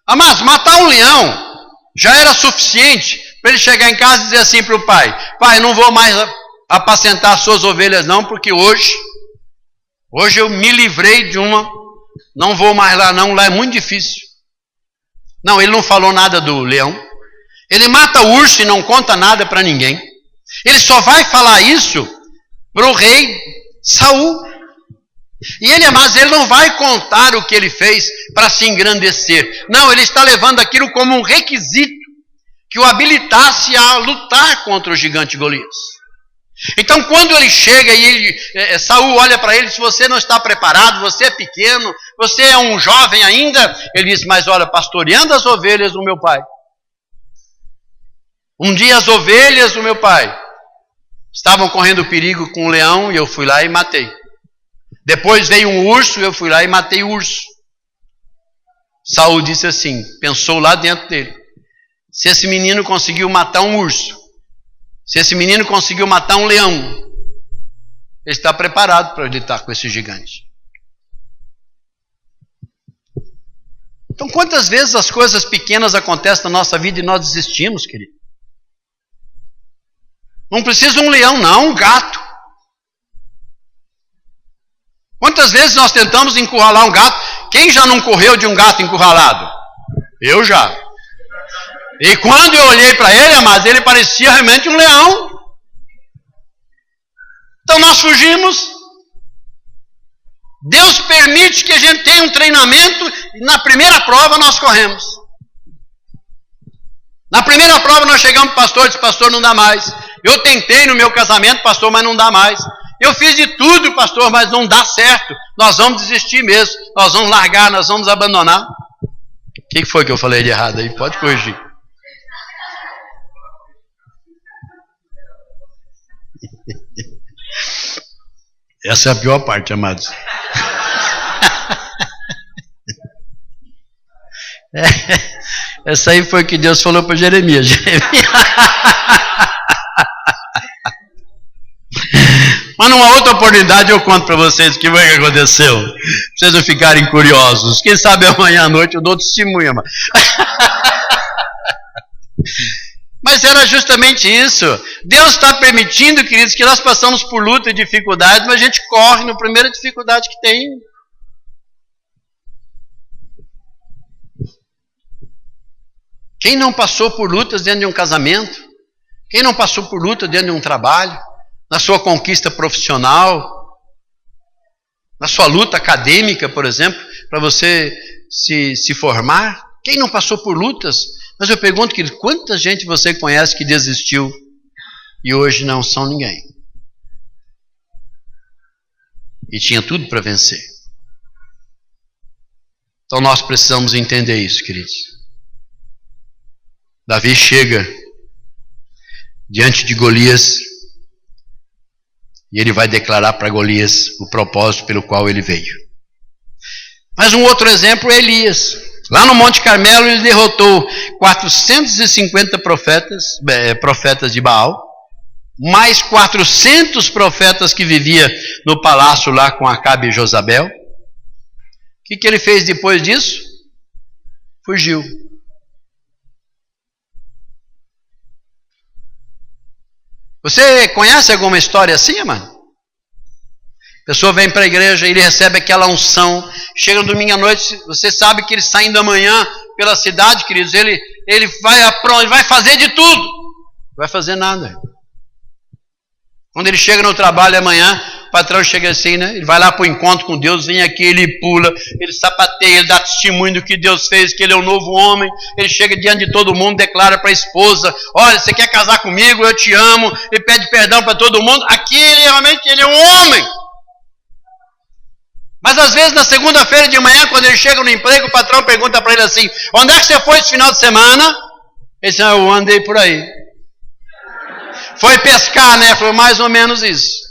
Mas matar um leão já era suficiente para ele chegar em casa e dizer assim para o pai, pai, não vou mais apacentar as suas ovelhas não, porque hoje eu me livrei de uma, não vou mais lá não, lá é muito difícil. Não, ele não falou nada do leão. Ele mata o urso e não conta nada para ninguém. Ele só vai falar isso para o rei Saul. E ele, mas ele não vai contar o que ele fez para se engrandecer. Não, ele está levando aquilo como um requisito que o habilitasse a lutar contra o gigante Golias. Então quando ele chega e Saul olha para ele, se você não está preparado, você é pequeno, você é um jovem ainda, ele diz, mas olha, pastoreando as ovelhas do meu pai. Um dia as ovelhas do meu pai estavam correndo perigo com um leão e eu fui lá e matei. Depois veio um urso e eu fui lá e matei o urso. Saul disse assim, pensou lá dentro dele, se esse menino conseguiu matar um urso, se esse menino conseguiu matar um leão, ele está preparado para lutar com esse gigante. Então quantas vezes as coisas pequenas acontecem na nossa vida e nós desistimos, querido? Não precisa um leão não, um gato. Quantas vezes nós tentamos encurralar um gato? Quem já não correu de um gato encurralado? Eu já. E quando eu olhei para ele, amados, ele parecia realmente um leão. Então nós fugimos. Deus permite que a gente tenha um treinamento e na primeira prova nós corremos. Na primeira prova nós chegamos para o pastor e disse, pastor, não dá mais. Eu tentei no meu casamento, pastor, mas não dá mais. Eu fiz de tudo, pastor, mas não dá certo. Nós vamos desistir mesmo. Nós vamos largar, nós vamos abandonar. O que foi que eu falei de errado aí? Pode corrigir. Essa é a pior parte, amados. Essa aí foi que Deus falou para Jeremias. Mas numa outra oportunidade eu conto para vocês o que foi que aconteceu. Pra vocês não ficarem curiosos. Quem sabe amanhã à noite eu dou testemunha. Mas era justamente isso. Deus está permitindo, queridos, que nós passamos por luta e dificuldades, mas a gente corre na primeira dificuldade que tem. Quem não passou por lutas dentro de um casamento? Quem não passou por luta dentro de um trabalho? Na sua conquista profissional? Na sua luta acadêmica, por exemplo, para você se formar? Quem não passou por lutas? Mas eu pergunto, querido, quanta gente você conhece que desistiu e hoje não são ninguém? E tinha tudo para vencer. Então nós precisamos entender isso, queridos. Davi chega diante de Golias e ele vai declarar para Golias o propósito pelo qual ele veio. Mas um outro exemplo é Elias. Lá no Monte Carmelo ele derrotou 450 profetas de Baal, mais 400 profetas que viviam no palácio lá com Acabe e Jezabel. O que ele fez depois disso? Fugiu. Você conhece alguma história assim, mano? A pessoa vem para a igreja e ele recebe aquela unção. Chega no domingo à noite, você sabe que ele saindo amanhã pela cidade, queridos, ele vai fazer de tudo. Não vai fazer nada. Quando ele chega no trabalho amanhã, o patrão chega assim, né? Ele vai lá para o encontro com Deus, vem aqui, ele pula, ele sapateia, ele dá testemunho do que Deus fez, que ele é um novo homem. Ele chega diante de todo mundo, declara para a esposa, olha, você quer casar comigo? Eu te amo. Ele pede perdão para todo mundo. Aqui realmente ele é um homem. Mas às vezes na segunda-feira de manhã, quando ele chega no emprego, o patrão pergunta para ele assim, onde é que você foi esse final de semana? Ele diz, eu andei por aí. Foi pescar, né? Foi mais ou menos isso.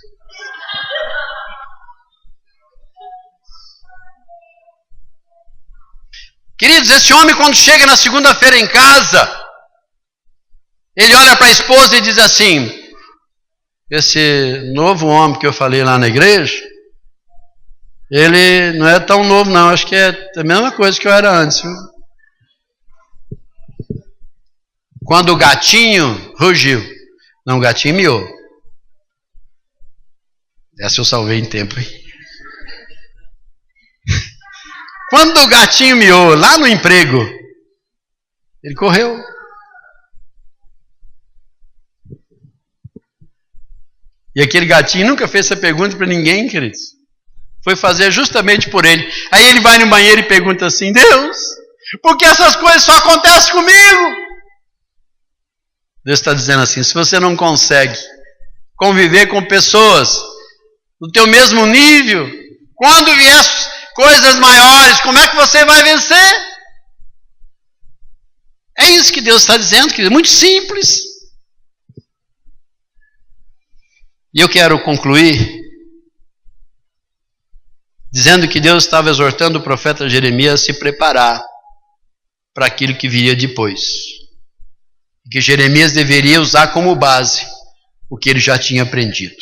Queridos, esse homem quando chega na segunda-feira em casa, ele olha para a esposa e diz assim, esse novo homem que eu falei lá na igreja, ele não é tão novo não, acho que é a mesma coisa que eu era antes. Viu? Quando o gatinho rugiu, não, o gatinho miou. Essa eu salvei em tempo. Hein? Quando o gatinho miou lá no emprego, ele correu. E aquele gatinho nunca fez essa pergunta para ninguém, queridos. Foi fazer justamente por ele. Aí ele vai no banheiro e pergunta assim, Deus, por que essas coisas só acontecem comigo? Deus está dizendo assim, se você não consegue conviver com pessoas do teu mesmo nível. Quando vier coisas maiores, como é que você vai vencer? É isso que Deus está dizendo, querido, muito simples. E eu quero concluir dizendo que Deus estava exortando o profeta Jeremias a se preparar para aquilo que viria depois. Que Jeremias deveria usar como base o que ele já tinha aprendido.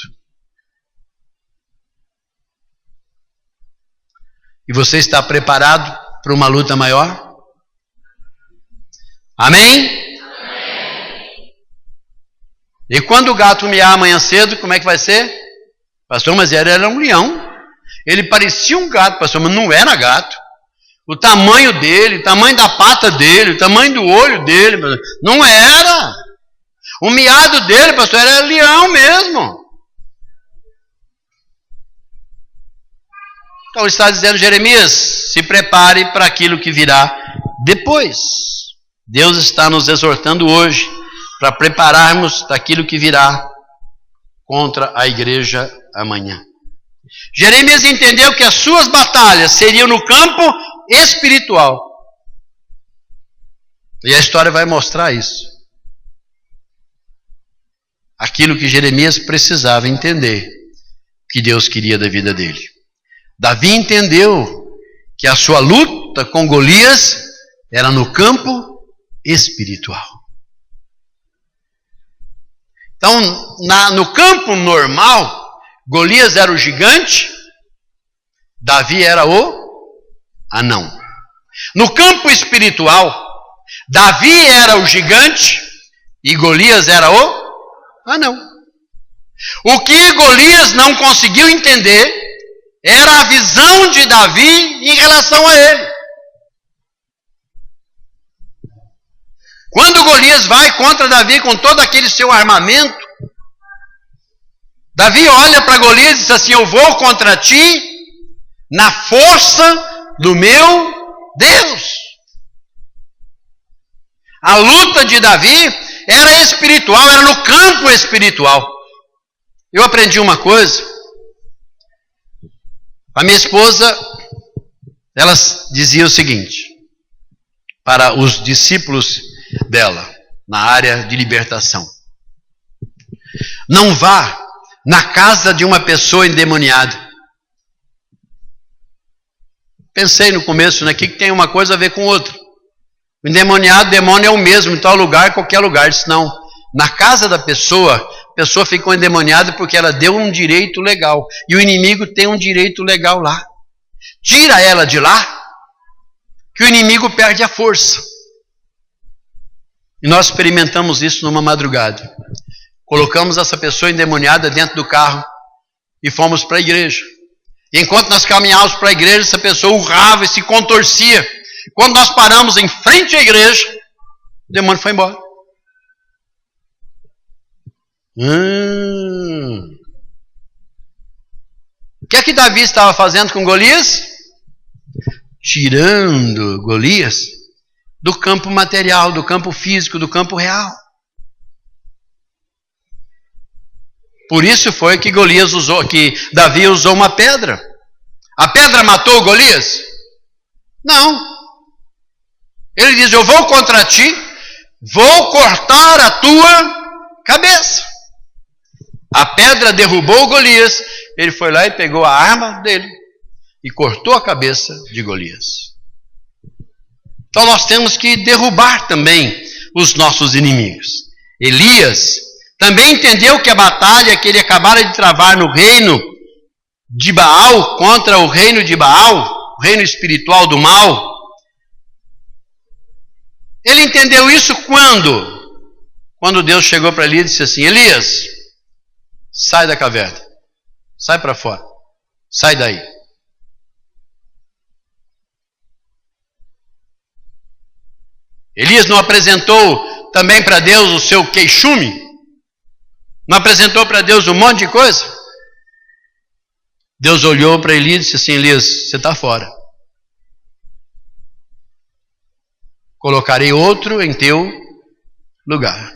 E você está preparado para uma luta maior? Amém? Amém. E quando o gato miar amanhã cedo, como é que vai ser? Pastor, mas ele era um leão. Ele parecia um gato, pastor, mas não era gato. O tamanho dele, o tamanho da pata dele, o tamanho do olho dele, pastor, não era. O miado dele, pastor, era leão mesmo. Então está dizendo, Jeremias, se prepare para aquilo que virá depois. Deus está nos exortando hoje para prepararmos daquilo que virá contra a igreja amanhã. Jeremias entendeu que as suas batalhas seriam no campo espiritual. E a história vai mostrar isso. Aquilo que Jeremias precisava entender, que Deus queria da vida dele. Davi entendeu que a sua luta com Golias era no campo espiritual. Então, no campo normal, Golias era o gigante, Davi era o anão. No campo espiritual, Davi era o gigante e Golias era o anão. O que Golias não conseguiu entender era a visão de Davi em relação a ele. Quando Golias vai contra Davi com todo aquele seu armamento, Davi olha para Golias e diz assim, eu vou contra ti na força do meu Deus. A luta de Davi era espiritual, era no campo espiritual. Eu aprendi uma coisa. A minha esposa, ela dizia o seguinte, para os discípulos dela, na área de libertação. Não vá na casa de uma pessoa endemoniada. Pensei no começo, né, que tem uma coisa a ver com outra. O endemoniado, o demônio é o mesmo, em tal lugar, qualquer lugar. Disse, não, na casa da pessoa, a pessoa ficou endemoniada porque ela deu um direito legal. E o inimigo tem um direito legal lá. Tira ela de lá, que o inimigo perde a força. E nós experimentamos isso numa madrugada. Colocamos essa pessoa endemoniada dentro do carro e fomos para a igreja. E enquanto nós caminhávamos para a igreja, essa pessoa urrava e se contorcia. Quando nós paramos em frente à igreja, o demônio foi embora. O que é que Davi estava fazendo com Golias? Tirando Golias do campo material, do campo físico, do campo real. Por isso foi que Davi usou uma pedra. A pedra matou Golias? Não. Ele diz, eu vou contra ti, vou cortar a tua cabeça. A pedra derrubou Golias, ele foi lá e pegou a arma dele e cortou a cabeça de Golias. Então nós temos que derrubar também os nossos inimigos. Elias também entendeu que a batalha que ele acabara de travar no reino de Baal, contra o reino de Baal, o reino espiritual do mal, ele entendeu isso quando Deus chegou para ele e disse assim, Elias, sai da caverna, sai para fora, sai daí. Elias não apresentou também para Deus o seu queixume? Não apresentou para Deus um monte de coisa? Deus olhou para Elias e disse assim, Elias, você está fora. Colocarei outro em teu lugar.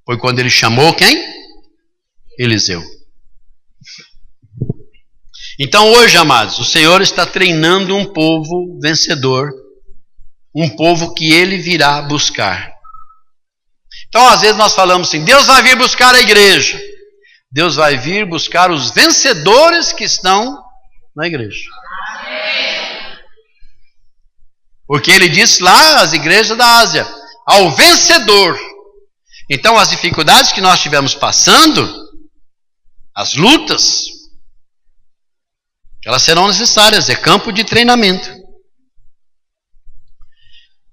Foi quando ele chamou quem? Eliseu. Então hoje, amados, o Senhor está treinando um povo vencedor, um povo que Ele virá buscar. Então às vezes nós falamos assim, Deus vai vir buscar a igreja. Deus vai vir buscar os vencedores que estão na igreja. Porque Ele disse lá às igrejas da Ásia, ao vencedor. Então as dificuldades que nós estivemos passando, as lutas, elas serão necessárias, é campo de treinamento.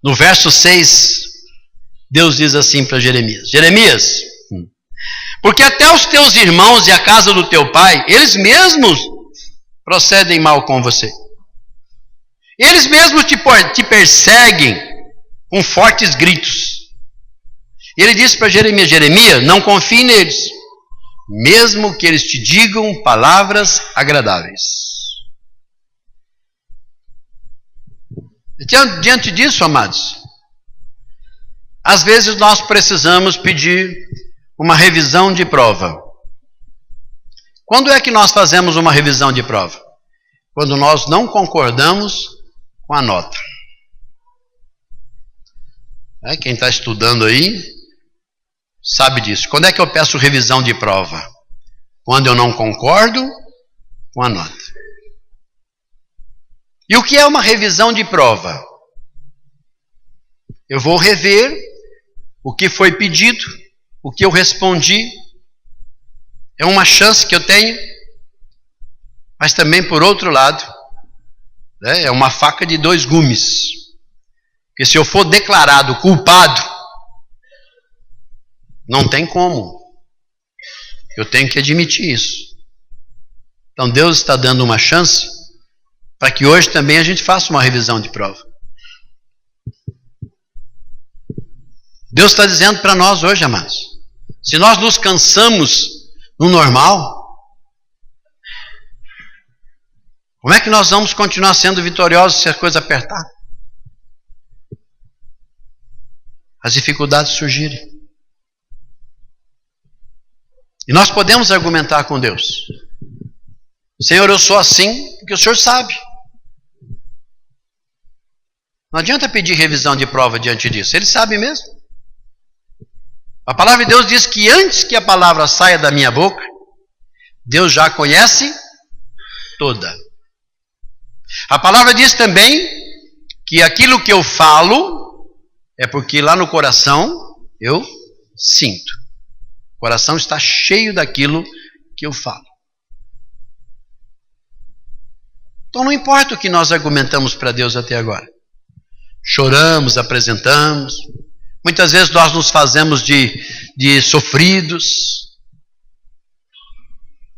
No verso 6, Deus diz assim para Jeremias, Jeremias, porque até os teus irmãos e a casa do teu pai, eles mesmos procedem mal com você. Eles mesmos te perseguem com fortes gritos. Ele disse para Jeremias, Jeremias, não confie neles, mesmo que eles te digam palavras agradáveis. Diante disso, amados, às vezes nós precisamos pedir uma revisão de prova. Quando é que nós fazemos uma revisão de prova? Quando nós não concordamos com a nota. Quem está estudando aí sabe disso. Quando é que eu peço revisão de prova? Quando eu não concordo com a nota. E o que é uma revisão de prova? Eu vou rever o que foi pedido, o que eu respondi. É uma chance que eu tenho, mas também por outro lado, é uma faca de dois gumes. Porque se eu for declarado culpado, não tem como. Eu tenho que admitir isso. Então Deus está dando uma chance para que hoje também a gente faça uma revisão de prova. Deus está dizendo para nós hoje, amados, se nós nos cansamos no normal, como é que nós vamos continuar sendo vitoriosos se a coisa apertar? As dificuldades surgirem. E nós podemos argumentar com Deus. Senhor, eu sou assim porque o Senhor sabe. Não adianta pedir revisão de prova diante disso. Ele sabe mesmo. A palavra de Deus diz que antes que a palavra saia da minha boca, Deus já a conhece toda. A palavra diz também que aquilo que eu falo é porque lá no coração eu sinto. O coração está cheio daquilo que eu falo. Então não importa o que nós argumentamos para Deus até agora. Choramos, apresentamos. Muitas vezes nós nos fazemos de sofridos.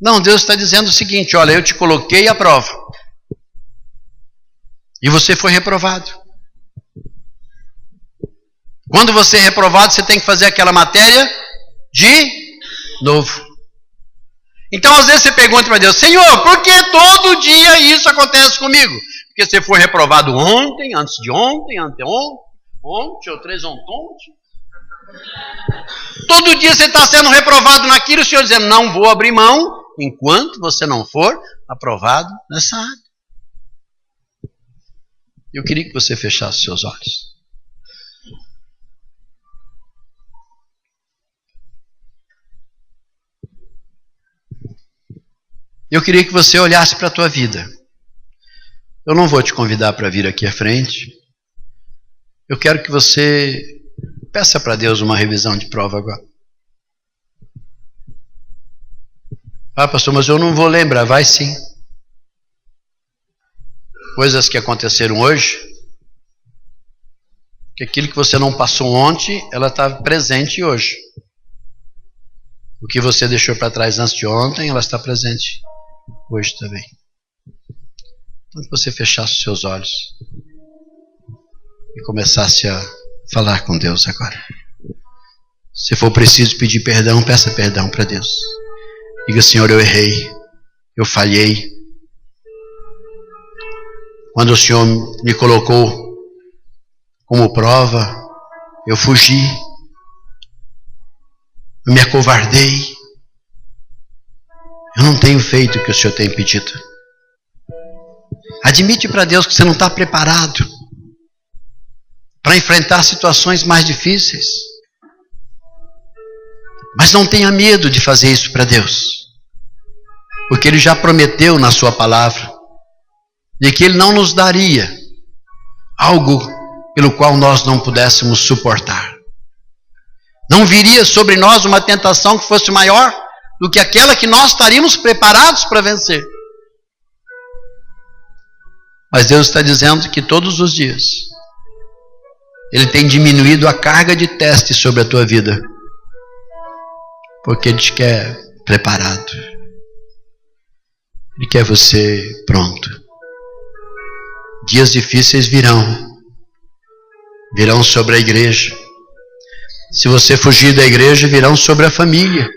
Não, Deus está dizendo o seguinte, olha, eu te coloquei à prova. E você foi reprovado. Quando você é reprovado, você tem que fazer aquela matéria de novo. Então, às vezes você pergunta para Deus, Senhor, por que todo dia isso acontece comigo? Porque você foi reprovado ontem, antes de ontem, anteontem, ontem ou três ontem. Todo dia você está sendo reprovado naquilo, o Senhor dizendo, não vou abrir mão enquanto você não for aprovado nessa área. Eu queria que você fechasse seus olhos. Eu queria que você olhasse para a tua vida. Eu não vou te convidar para vir aqui à frente. Eu quero que você peça para Deus uma revisão de prova agora. Ah, pastor, mas eu não vou lembrar. Vai sim. Coisas que aconteceram hoje, que aquilo que você não passou ontem, ela está presente hoje. O que você deixou para trás antes de ontem, ela está presente hoje também. Então, que você fechasse os seus olhos e começasse a falar com Deus agora. Se for preciso pedir perdão, peça perdão para Deus. Diga, Senhor, eu errei, eu falhei. Quando o Senhor me colocou como prova, eu fugi, eu me acovardei, Eu não tenho feito o que o Senhor tem pedido. Admite para Deus que você não está preparado para enfrentar situações mais difíceis. Mas não tenha medo de fazer isso para Deus, porque Ele já prometeu na sua palavra de que Ele não nos daria algo pelo qual nós não pudéssemos suportar. Não viria sobre nós uma tentação que fosse maior do que aquela que nós estaríamos preparados para vencer. Mas Deus está dizendo que todos os dias Ele tem diminuído a carga de teste sobre a tua vida, porque Ele te quer preparado. Ele quer você pronto. Dias difíceis virão sobre a igreja. Se você fugir da igreja, virão sobre a família.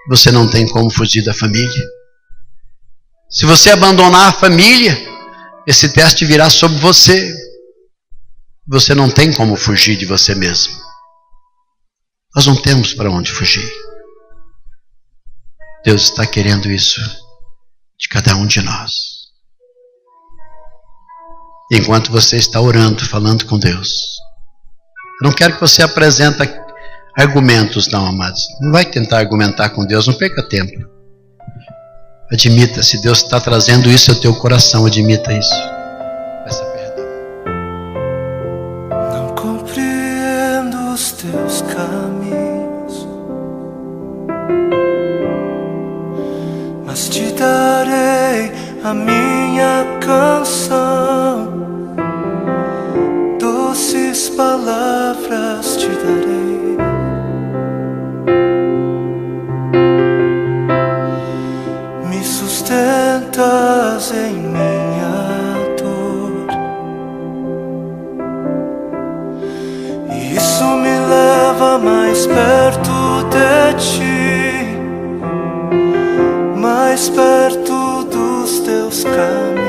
Você não tem como fugir da família. Se você abandonar a família, esse teste virá sobre você. Você não tem como fugir de você mesmo. Nós não temos para onde fugir. Deus está querendo isso de cada um de nós. Enquanto você está orando, falando com Deus, eu não quero que você apresente argumentos, não, amados. Não vai tentar argumentar com Deus, não perca tempo. Admita, se Deus está trazendo isso ao teu coração, admita isso. Peça perdão. Não compreendo os teus caminhos, mas te darei a minha canção. Doces palavras te darei. Me sustentas em minha dor. E isso me leva mais perto de ti, mais perto dos teus caminhos.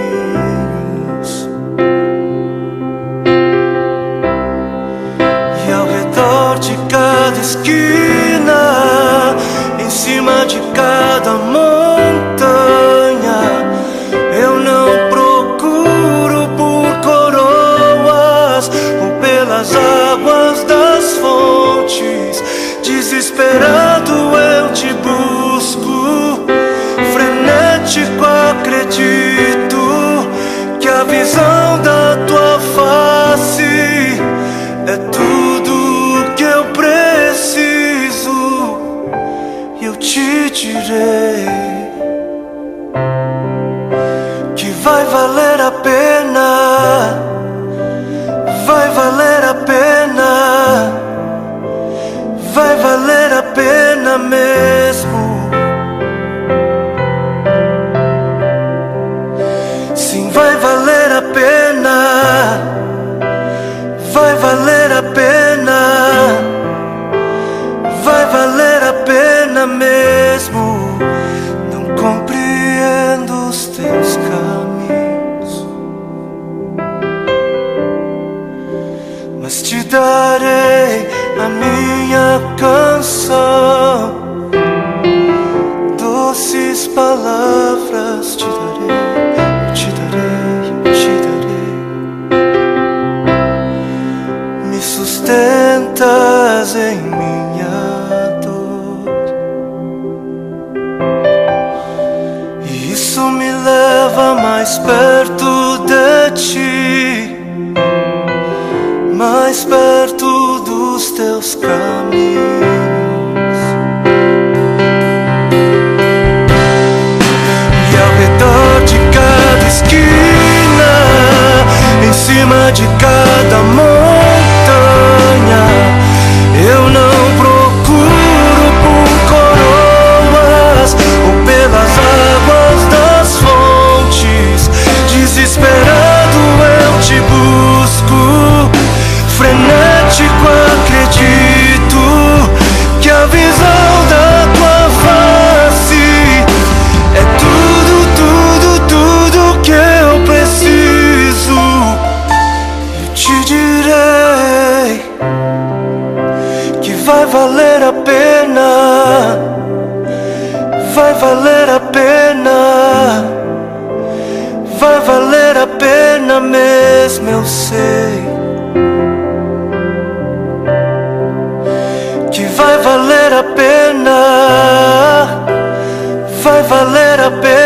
De cada esquina, em cima de cada montanha, eu não procuro por coroas ou pelas águas das fontes. Desesperado eu te busco, frenético acredito que a visão da tua face é tudo que eu preciso. Eu te direi que vai valer a pena, vai valer a pena, vai valer a pena mesmo. Sim, vai valer a pena, vai valer a pena, vai valer a pena mesmo. Não compreendo os teus caminhos, mas te darei a minha canção. Doces palavras te darei, eu te darei, eu te darei. Me sustentas em minha dor, e isso me leva mais perto de ti, mais perto dos teus caminhos. E ao redor de cada esquina, em cima de cada montanha, eu não procuro por coroas ou pelas águas das fontes. Desesperado eu te busco, frenético acredito valer a pena, vai valer a pena mesmo, eu sei que vai valer a pena, vai valer a pena.